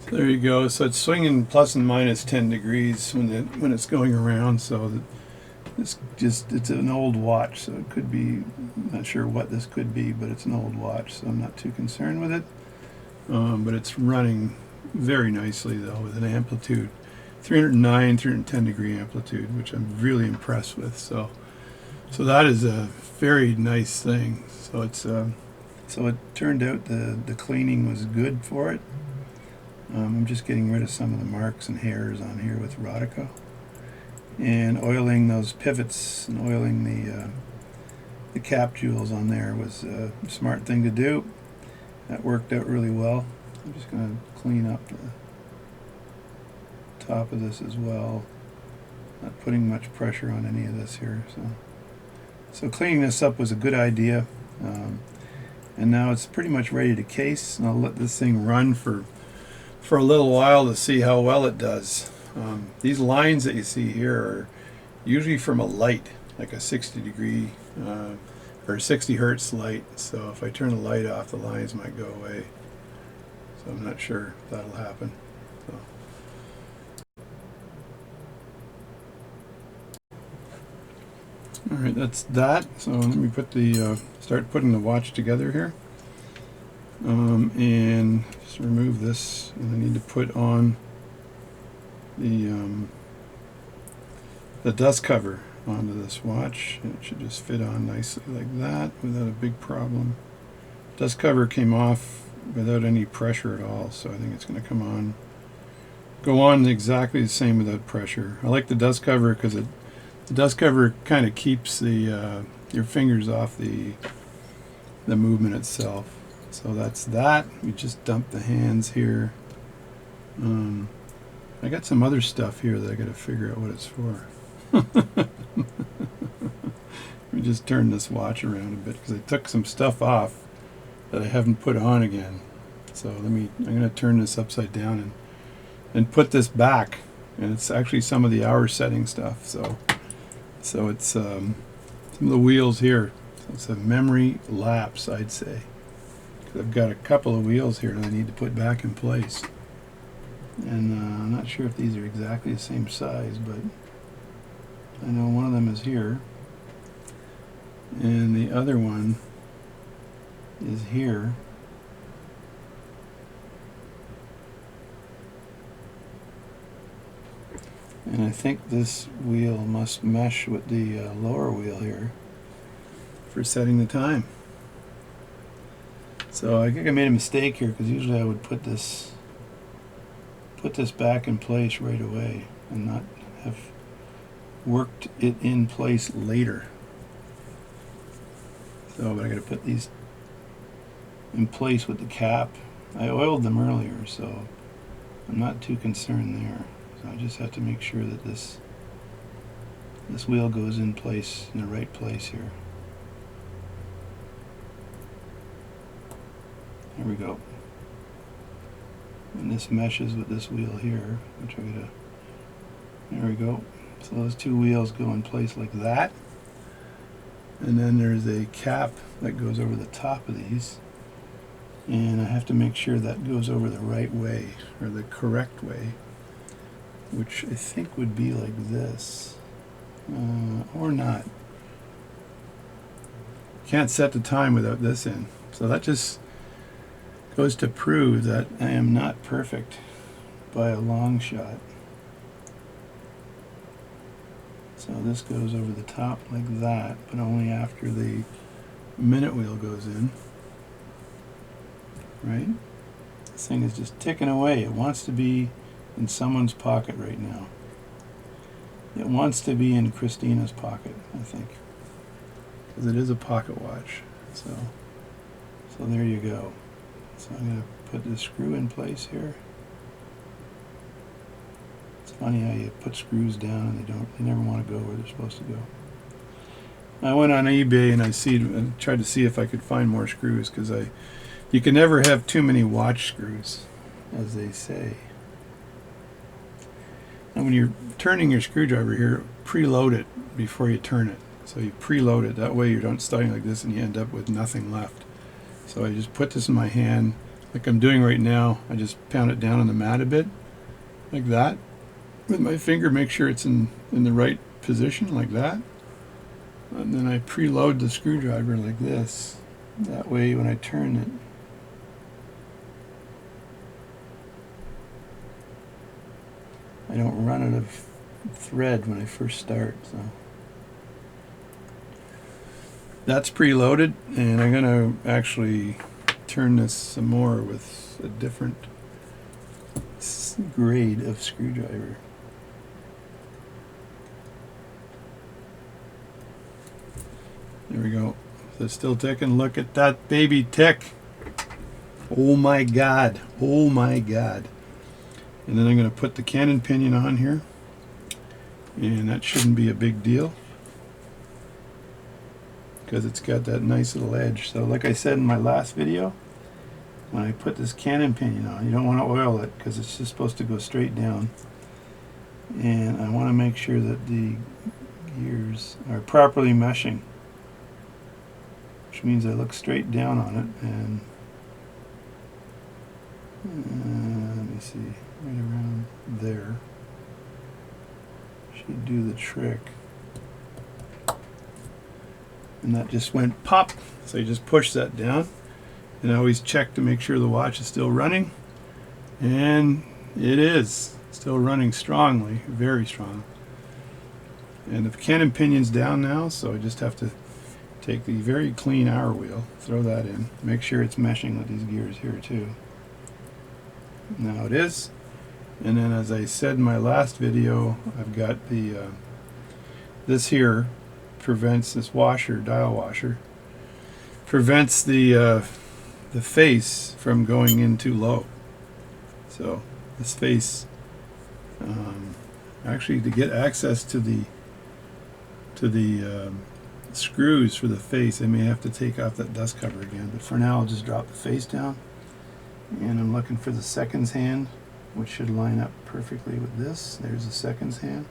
So there you go. So it's swinging plus and minus 10 degrees when it's going around. So it's an old watch, so it could be, not sure what this could be, but it's an old watch, so I'm not too concerned with it. But it's running very nicely though, with an amplitude 309, 310 degree amplitude, which I'm really impressed with. So that is a very nice thing. So it turned out the cleaning was good for it. I'm just getting rid of some of the marks and hairs on here with Rodico, and oiling those pivots and oiling the cap jewels on there was a smart thing to do. That worked out really well. I'm just going to clean up the top of this as well, not putting much pressure on any of this here. So cleaning this up was a good idea, and now it's pretty much ready to case, and I'll let this thing run for a little while to see how well it does. These lines that you see here are usually from a light, like a 60 degree or 60 hertz light. So if I turn the light off, the lines might go away. So I'm not sure if that'll happen. So. All right, that's that. So let me put start putting the watch together here, and just remove this. And I need to put on the dust cover onto this watch. It should just fit on nicely like that without a big problem. Dust cover came off without any pressure at all, so I think it's going to go on exactly the same without pressure. I like the dust cover because the dust cover kind of keeps your fingers off the movement itself. So that's that. We just dumped the hands here. I got some other stuff here that I got to figure out what it's for. Let me just turn this watch around a bit because I took some stuff off that I haven't put on again. So I'm going to turn this upside down and put this back. And it's actually some of the hour setting stuff. So it's some of the wheels here. So it's a memory lapse, I'd say. Because I've got a couple of wheels here that I need to put back in place. And I'm not sure if these are exactly the same size, but I know one of them is here. And the other one is here. And I think this wheel must mesh with the lower wheel here for setting the time. So I think I made a mistake here because usually I would put this back in place right away and not have worked it in place later. So but I got to put these in place with the cap. I oiled them earlier, so I'm not too concerned there. So I just have to make sure that this wheel goes in place, in the right place here. There we go. And this meshes with this wheel here, which I gotta, there we go. So those two wheels go in place like that. And then there's a cap that goes over the top of these. And I have to make sure that goes over the right way, or the correct way, which I think would be like this, or not. Can't set the time without this in. So that just goes to prove that I am not perfect by a long shot. So this goes over the top like that, but only after the minute wheel goes in. Right? This thing is just ticking away. It wants to be in someone's pocket right now. It wants to be in Christina's pocket, I think, because it is a pocket watch. So there you go. So I'm going to put the screw in place here. It's funny how you put screws down and they never want to go where they're supposed to go. I went on eBay and I tried to see if I could find more screws, because you can never have too many watch screws, as they say. And when you're turning your screwdriver here, preload it before you turn it. So you preload it. That way you don't starting like this and you end up with nothing left. So I just put this in my hand, like I'm doing right now. I just pound it down on the mat a bit, like that, with my finger. Make sure it's in the right position, like that. And then I preload the screwdriver like this. That way when I turn it, I don't run out of thread when I first start. So that's preloaded, and I'm going to actually turn this some more with a different grade of screwdriver. There we go. So it's still ticking. Look at that baby tick. Oh my God. Oh my God. And then I'm going to put the Cannon Pinion on here. And that shouldn't be a big deal, because it's got that nice little edge. So like I said in my last video, when I put this Cannon Pinion on, you don't want to oil it because it's just supposed to go straight down. And I want to make sure that the gears are properly meshing, which means I look straight down on it, and let me see, right around there should do the trick. And that just went pop, so you just push that down, and I always check to make sure the watch is still running, and it is still running strongly, very strong. And the Cannon Pinion's down now, so I just have to take the very clean hour wheel, throw that in, make sure it's meshing with these gears here too. Now it is. And then, as I said in my last video, I've got the this here prevents, this washer, dial washer, prevents the face from going in too low. So this face, actually, to get access to the screws for the face, I may have to take off that dust cover again. But for now, I'll just drop the face down, and I'm looking for the seconds hand, which should line up perfectly with this. There's the seconds hand.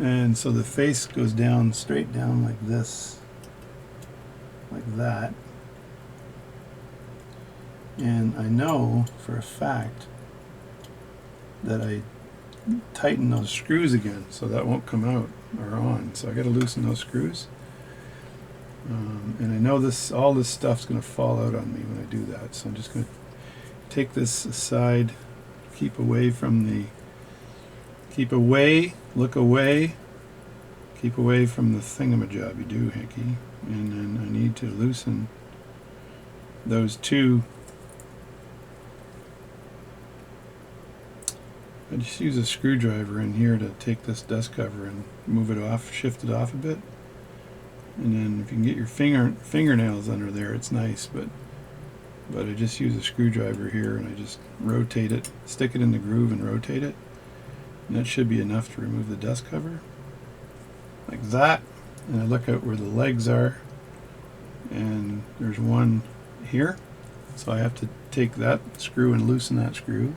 And so the face goes down, straight down like this, like that. And I know for a fact that I tighten those screws again, so that won't come out or on. So I got to loosen those screws. And I know this, all this stuff's going to fall out on me when I do that. So I'm just going to take this aside, keep away from the, look away, keep away from the thingamajobby-doohickey, and then I need to loosen those two. I just use a screwdriver in here to take this dust cover and move it off, shift it off a bit. And then if you can get your fingernails under there, it's nice, but I just use a screwdriver here, and I just rotate it, stick it in the groove and rotate it. And that should be enough to remove the dust cover, like that. And I look at where the legs are, and there's one here, so I have to take that screw and loosen that screw.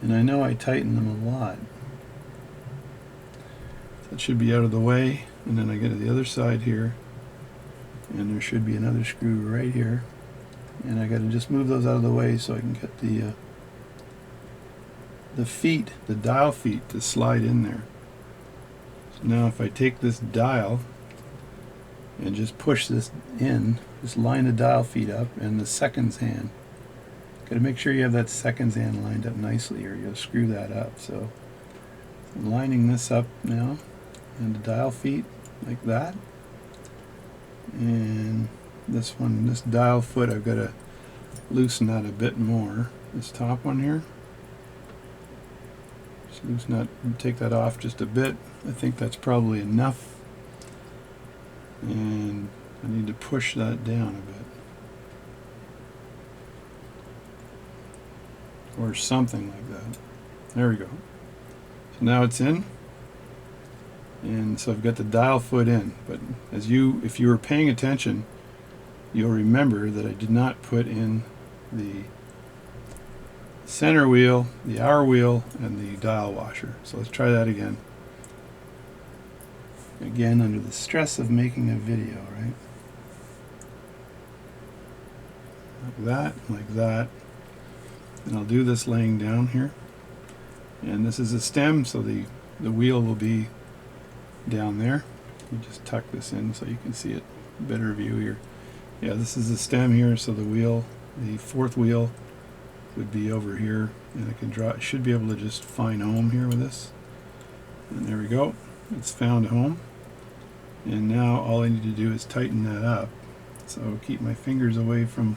And I know I tighten them a lot. That should be out of the way. And then I get to the other side here, and there should be another screw right here. And I got to just move those out of the way so I can get the feet, the dial feet, to slide in there. So now if I take this dial and just push this in, just line the dial feet up, and the seconds hand. Got to make sure you have that seconds hand lined up nicely, or you'll screw that up. So I'm lining this up now, and the dial feet like that. And this one, this dial foot, I've got to loosen that a bit more. This top one here, just loosen that, take that off just a bit. I think that's probably enough. And I need to push that down a bit, or something like that. There we go. So now it's in, and so I've got the dial foot in. But if you were paying attention, you'll remember that I did not put in the center wheel, the hour wheel, and the dial washer. So let's try that again. Again, under the stress of making a video, right? like that. And I'll do this laying down here. And this is a stem, so the wheel will be down there. You just tuck this in so you can see it. Better view here. Yeah, this is the stem here, so the wheel, the fourth wheel, would be over here, and I can draw. I should be able to just find home here with this. And there we go. It's found home. And now all I need to do is tighten that up. So keep my fingers away from.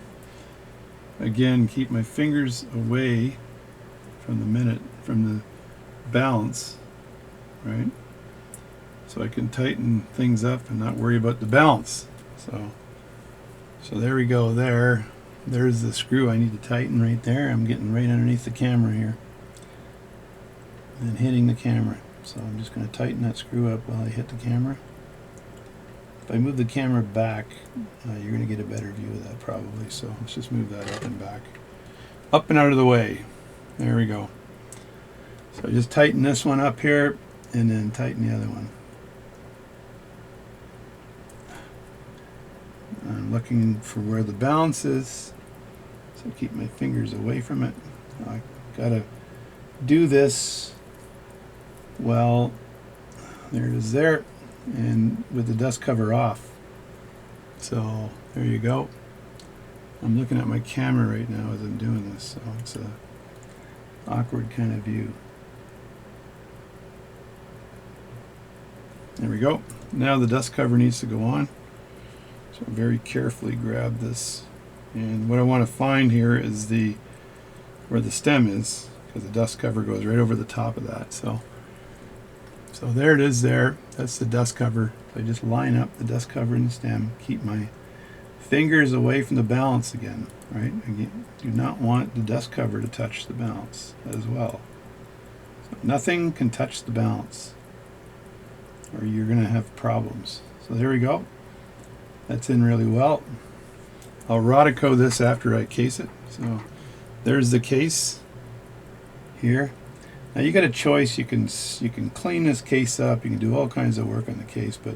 Again, keep my fingers away from the balance, right? So I can tighten things up and not worry about the balance. So there we go. There's the screw I need to tighten right there. I'm getting right underneath the camera here and hitting the camera. So I'm just going to tighten that screw up while I hit the camera. If I move the camera back, you're going to get a better view of that probably. So let's just move that up and back. Up and out of the way. There we go. So just tighten this one up here and then tighten the other one. I'm looking for where the balance is, so keep my fingers away from it. I gotta do this well. There it is there, and with the dust cover off. So there you go. I'm looking at my camera right now as I'm doing this, so it's a awkward kind of view. There we go. Now the dust cover needs to go on. So very carefully grab this, and what I want to find here is where the stem is, because the dust cover goes right over the top of that. So there it is there. That's the dust cover. So I just line up the dust cover and the stem, keep my fingers away from the balance again, right? Again, do not want the dust cover to touch the balance as well. So nothing can touch the balance, or you're going to have problems. So there we go. That's in really well. I'll Rodico this after I case it. So there's the case here. Now you got a choice. You can clean this case up. You can do all kinds of work on the case, but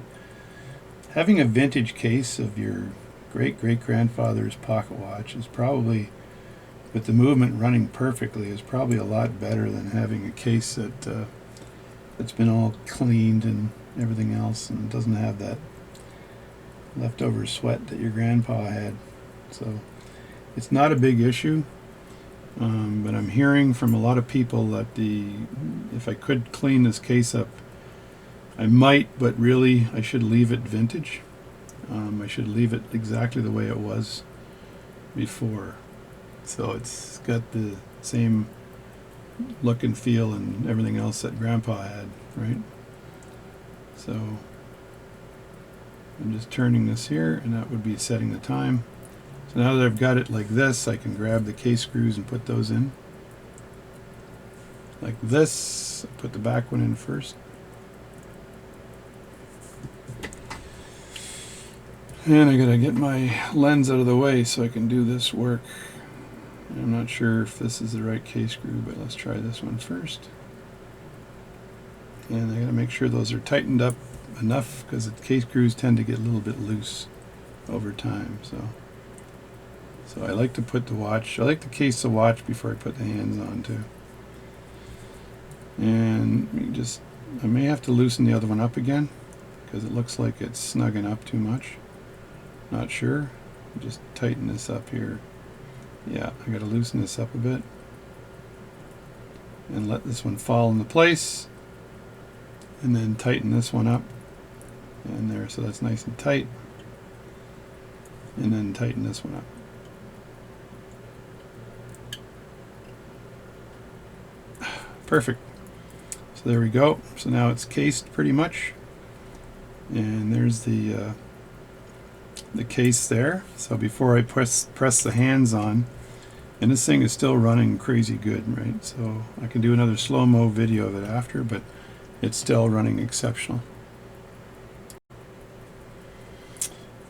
having a vintage case of your great-great-grandfather's pocket watch is probably, with the movement running perfectly, is probably a lot better than having a case that's been all cleaned and everything else and doesn't have that leftover sweat that your grandpa had. So it's not a big issue, but I'm hearing from a lot of people that if I could clean this case up, I might, but really I should leave it vintage. I should leave it exactly the way it was before. So it's got the same look and feel and everything else that grandpa had, right? So I'm just turning this here, and that would be setting the time. So now that I've got it like this, I can grab the case screws and put those in. Like this. I put the back one in first. And I gotta get my lens out of the way so I can do this work. I'm not sure if this is the right case screw, but let's try this one first. And I gotta make sure those are tightened up enough, because the case screws tend to get a little bit loose over time. So I like to put the watch, I like to case the watch before I put the hands on too. And I may have to loosen the other one up again, because it looks like it's snugging up too much. Not sure. Just tighten this up here. Yeah, I gotta loosen this up a bit and let this one fall into place, and then tighten this one up. And there, so that's nice and tight. And then tighten this one up. Perfect. So there we go. So now it's cased pretty much. And there's the case there. So before I press the hands on, and this thing is still running crazy good, right? So I can do another slow-mo video of it after, but it's still running exceptional.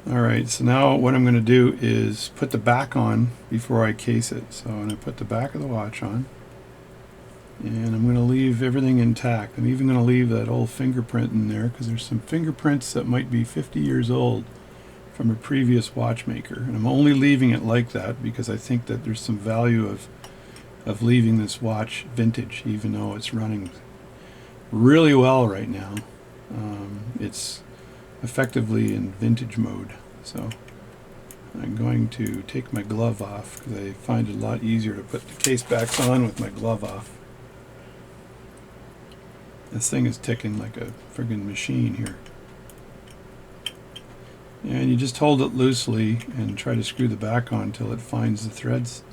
Alright, so now what I'm going to do is put the back on before I case it. So I'm going to put the back of the watch on, and I'm going to leave everything intact. I'm even going to leave that old fingerprint in there, because there's some fingerprints that might be 50 years old from a previous watchmaker, and I'm only leaving it like that because I think that there's some value of leaving this watch vintage, even though it's running really well right now. It's effectively in vintage mode. So I'm going to take my glove off because I find it a lot easier to put the case backs on with my glove off. This thing is ticking like a friggin' machine here. And you just hold it loosely and try to screw the back on until it finds the threads.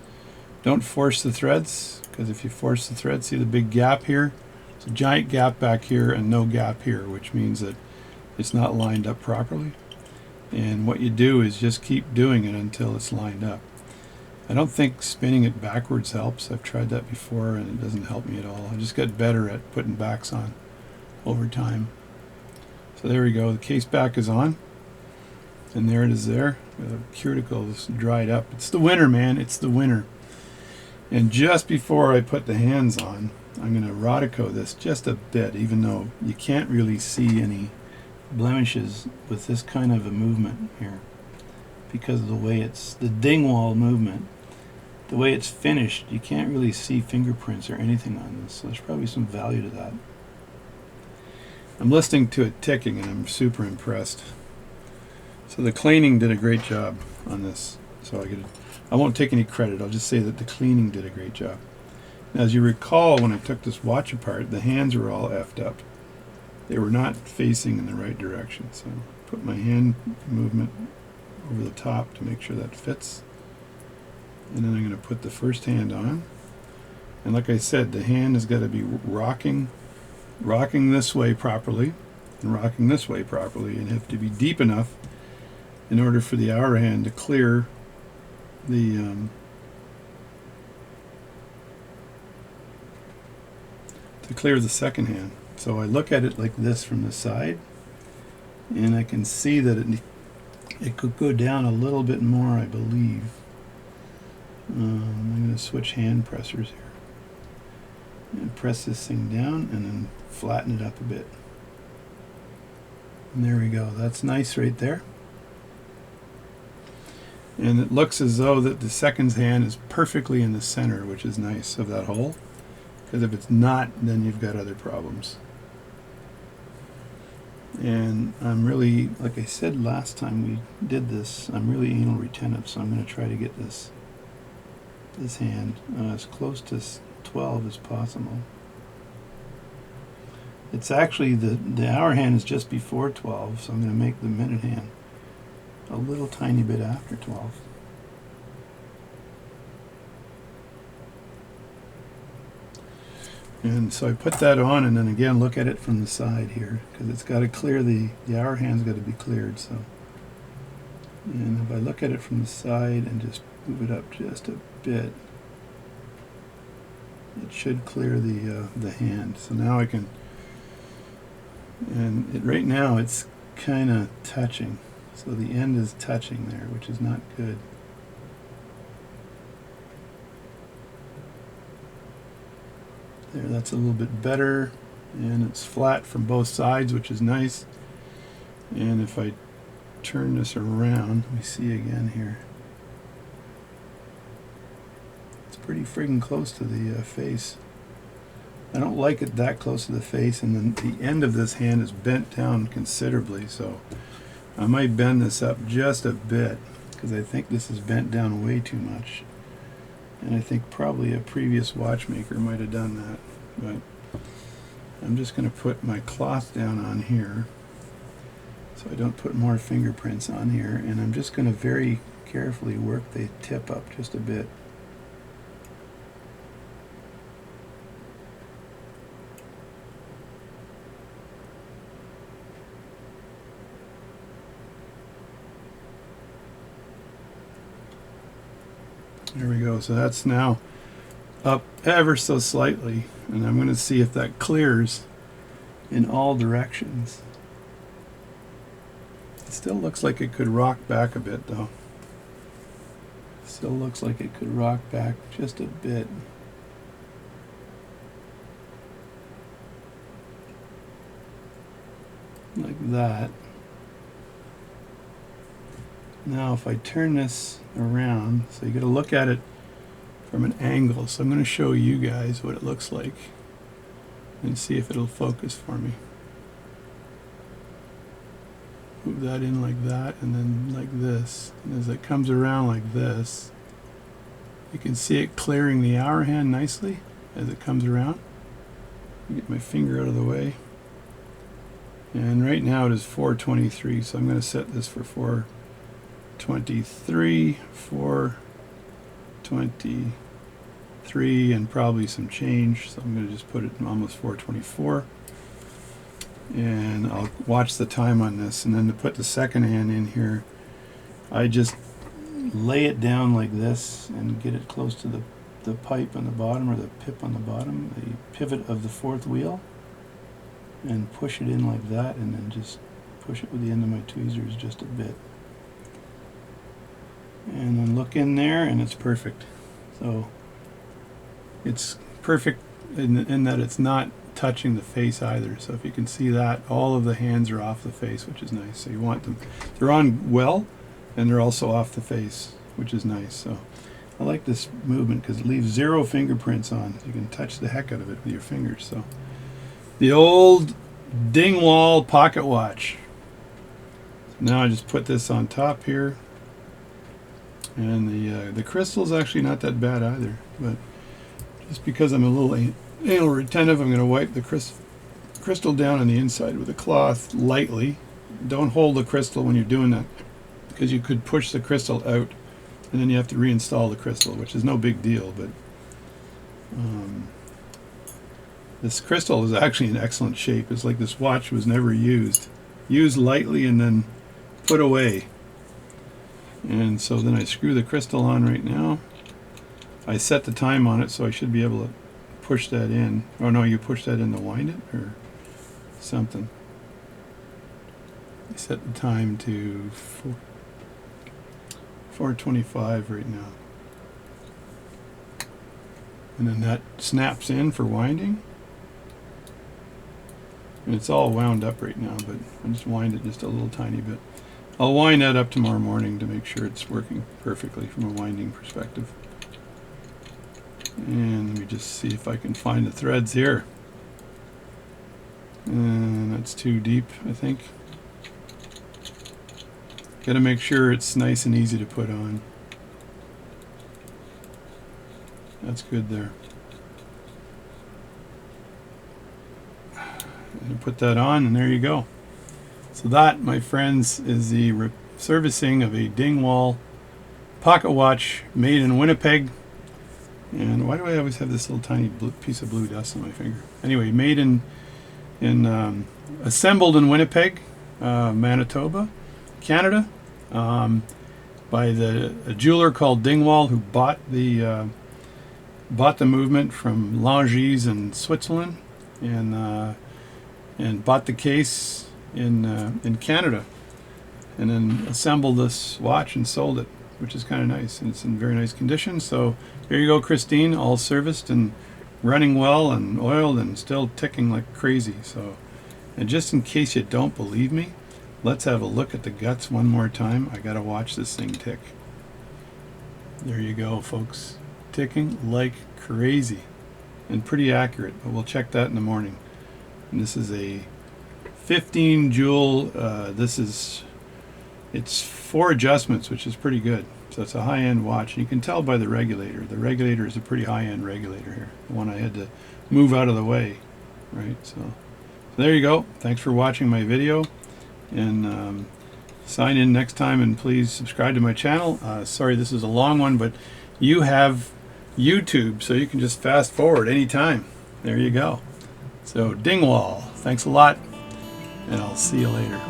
Don't force the threads, because if you force the threads, see the big gap here? It's a giant gap back here and no gap here, which means that it's not lined up properly. And what you do is just keep doing it until it's lined up. I don't think spinning it backwards helps. I've tried that before and it doesn't help me at all. I just got better at putting backs on over time. So there we go. The case back is on. And there it is there. The cuticle is dried up. It's the winter, man. It's the winter. And just before I put the hands on, I'm going to Rodico this just a bit, even though you can't really see any blemishes with this kind of a movement here because of the way it's the Dingwall movement. The way it's finished, you can't really see fingerprints or anything on this, so there's probably some value to that. I'm listening to it ticking and I'm super impressed. So the cleaning did a great job on this. So I won't take any credit, I'll just say that the cleaning did a great job. Now, as you recall, when I took this watch apart, the hands were all effed up. They were not facing in the right direction. So put my hand movement over the top to make sure that fits. And then I'm going to put the first hand on. And like I said, the hand has got to be rocking this way properly and rocking this way properly, and have to be deep enough in order for the hour hand to clear the second hand. So I look at it like this from the side, and I can see that it could go down a little bit more, I believe. I'm going to switch hand pressers here and press this thing down and then flatten it up a bit. And there we go. That's nice right there. And it looks as though that the second hand is perfectly in the center, which is nice, of that hole. Because if it's not, then you've got other problems. And I'm really, like I said last time we did this, I'm really anal retentive, so I'm going to try to get this hand as close to 12 as possible. It's actually, the hour hand is just before 12, so I'm going to make the minute hand a little tiny bit after 12. And so I put that on, and then again look at it from the side here, because it's got to clear the hour hand's got to be cleared. So, and if I look at it from the side and just move it up just a bit, it should clear the hand. So now I can, and right now it's kind of touching. So the end is touching there, which is not good. There, that's a little bit better, and it's flat from both sides, which is nice. And if I turn this around, let me see again here. It's pretty friggin' close to the face. I don't like it that close to the face, and then the end of this hand is bent down considerably, so I might bend this up just a bit, because I think this is bent down way too much. And I think probably a previous watchmaker might have done that. But I'm just going to put my cloth down on here so I don't put more fingerprints on here. And I'm just going to very carefully work the tip up just a bit. There we go. So that's now up ever so slightly, and I'm going to see if that clears in all directions. It still looks like it could rock back a bit, though. Still looks like it could rock back just a bit. Like that. Now if I turn this around, so you got to look at it from an angle, so I'm going to show you guys what it looks like and see if it'll focus for me. Move that in like that and then like this, and as it comes around like this, you can see it clearing the hour hand nicely as it comes around. Get my finger out of the way, and right now it is 4:23, so I'm going to set this for 4:23, 4:23, and probably some change, so I'm going to just put it in almost 4:24, and I'll watch the time on this. And then to put the second hand in here, I just lay it down like this and get it close to the pipe on the bottom, or the pip on the bottom, the pivot of the fourth wheel, and push it in like that, and then just push it with the end of my tweezers just a bit, and then look in there, and it's perfect. So it's perfect in that it's not touching the face either. So if you can see that, all of the hands are off the face, which is nice. So you want them, they're on well, and they're also off the face, which is nice. So I like this movement because it leaves 0 fingerprints on. You can touch the heck out of it with your fingers. So the old Dingwall pocket watch. Now I just put this on top here, and the crystal's actually not that bad either, but just because I'm a little anal retentive, I'm going to wipe the crystal down on the inside with a cloth lightly. Don't hold the crystal when you're doing that, because you could push the crystal out, and then you have to reinstall the crystal, which is no big deal. But this crystal is actually in excellent shape. It's like this watch was never used. Used lightly and then put away. And so then I screw the crystal on right now. I set the time on it, so I should be able to push that in. Oh no, you push that in to wind it or something. I set the time to 4:25 right now. And then that snaps in for winding. And it's all wound up right now, but I'll just wind it just a little tiny bit. I'll wind that up tomorrow morning to make sure it's working perfectly from a winding perspective. And let me just see if I can find the threads here. And that's too deep, I think. Got to make sure it's nice and easy to put on. That's good there. And put that on, and there you go. So that, my friends, is the servicing of a Dingwall pocket watch made in Winnipeg. And why do I always have this little tiny piece of blue dust on my finger? Anyway, made assembled in Winnipeg, Manitoba, Canada, by a jeweler called Dingwall, who bought the movement from Longines in Switzerland, and bought the case in Canada, and then assembled this watch and sold it, which is kind of nice, and it's in very nice condition. So there you go, Christine, all serviced and running well and oiled and still ticking like crazy. So, and just in case you don't believe me, let's have a look at the guts one more time. I gotta watch this thing tick. There you go, folks. Ticking like crazy and pretty accurate, but we'll check that in the morning. And this is a 15 jewel. It's 4 adjustments, which is pretty good. So it's a high-end watch. You can tell by the regulator. The regulator is a pretty high-end regulator here. The one I had to move out of the way, right? So there you go. Thanks for watching my video. And sign in next time, and please subscribe to my channel. Sorry this is a long one, but you have YouTube, so you can just fast forward anytime. There you go. So Dingwall, thanks a lot, and I'll see you later.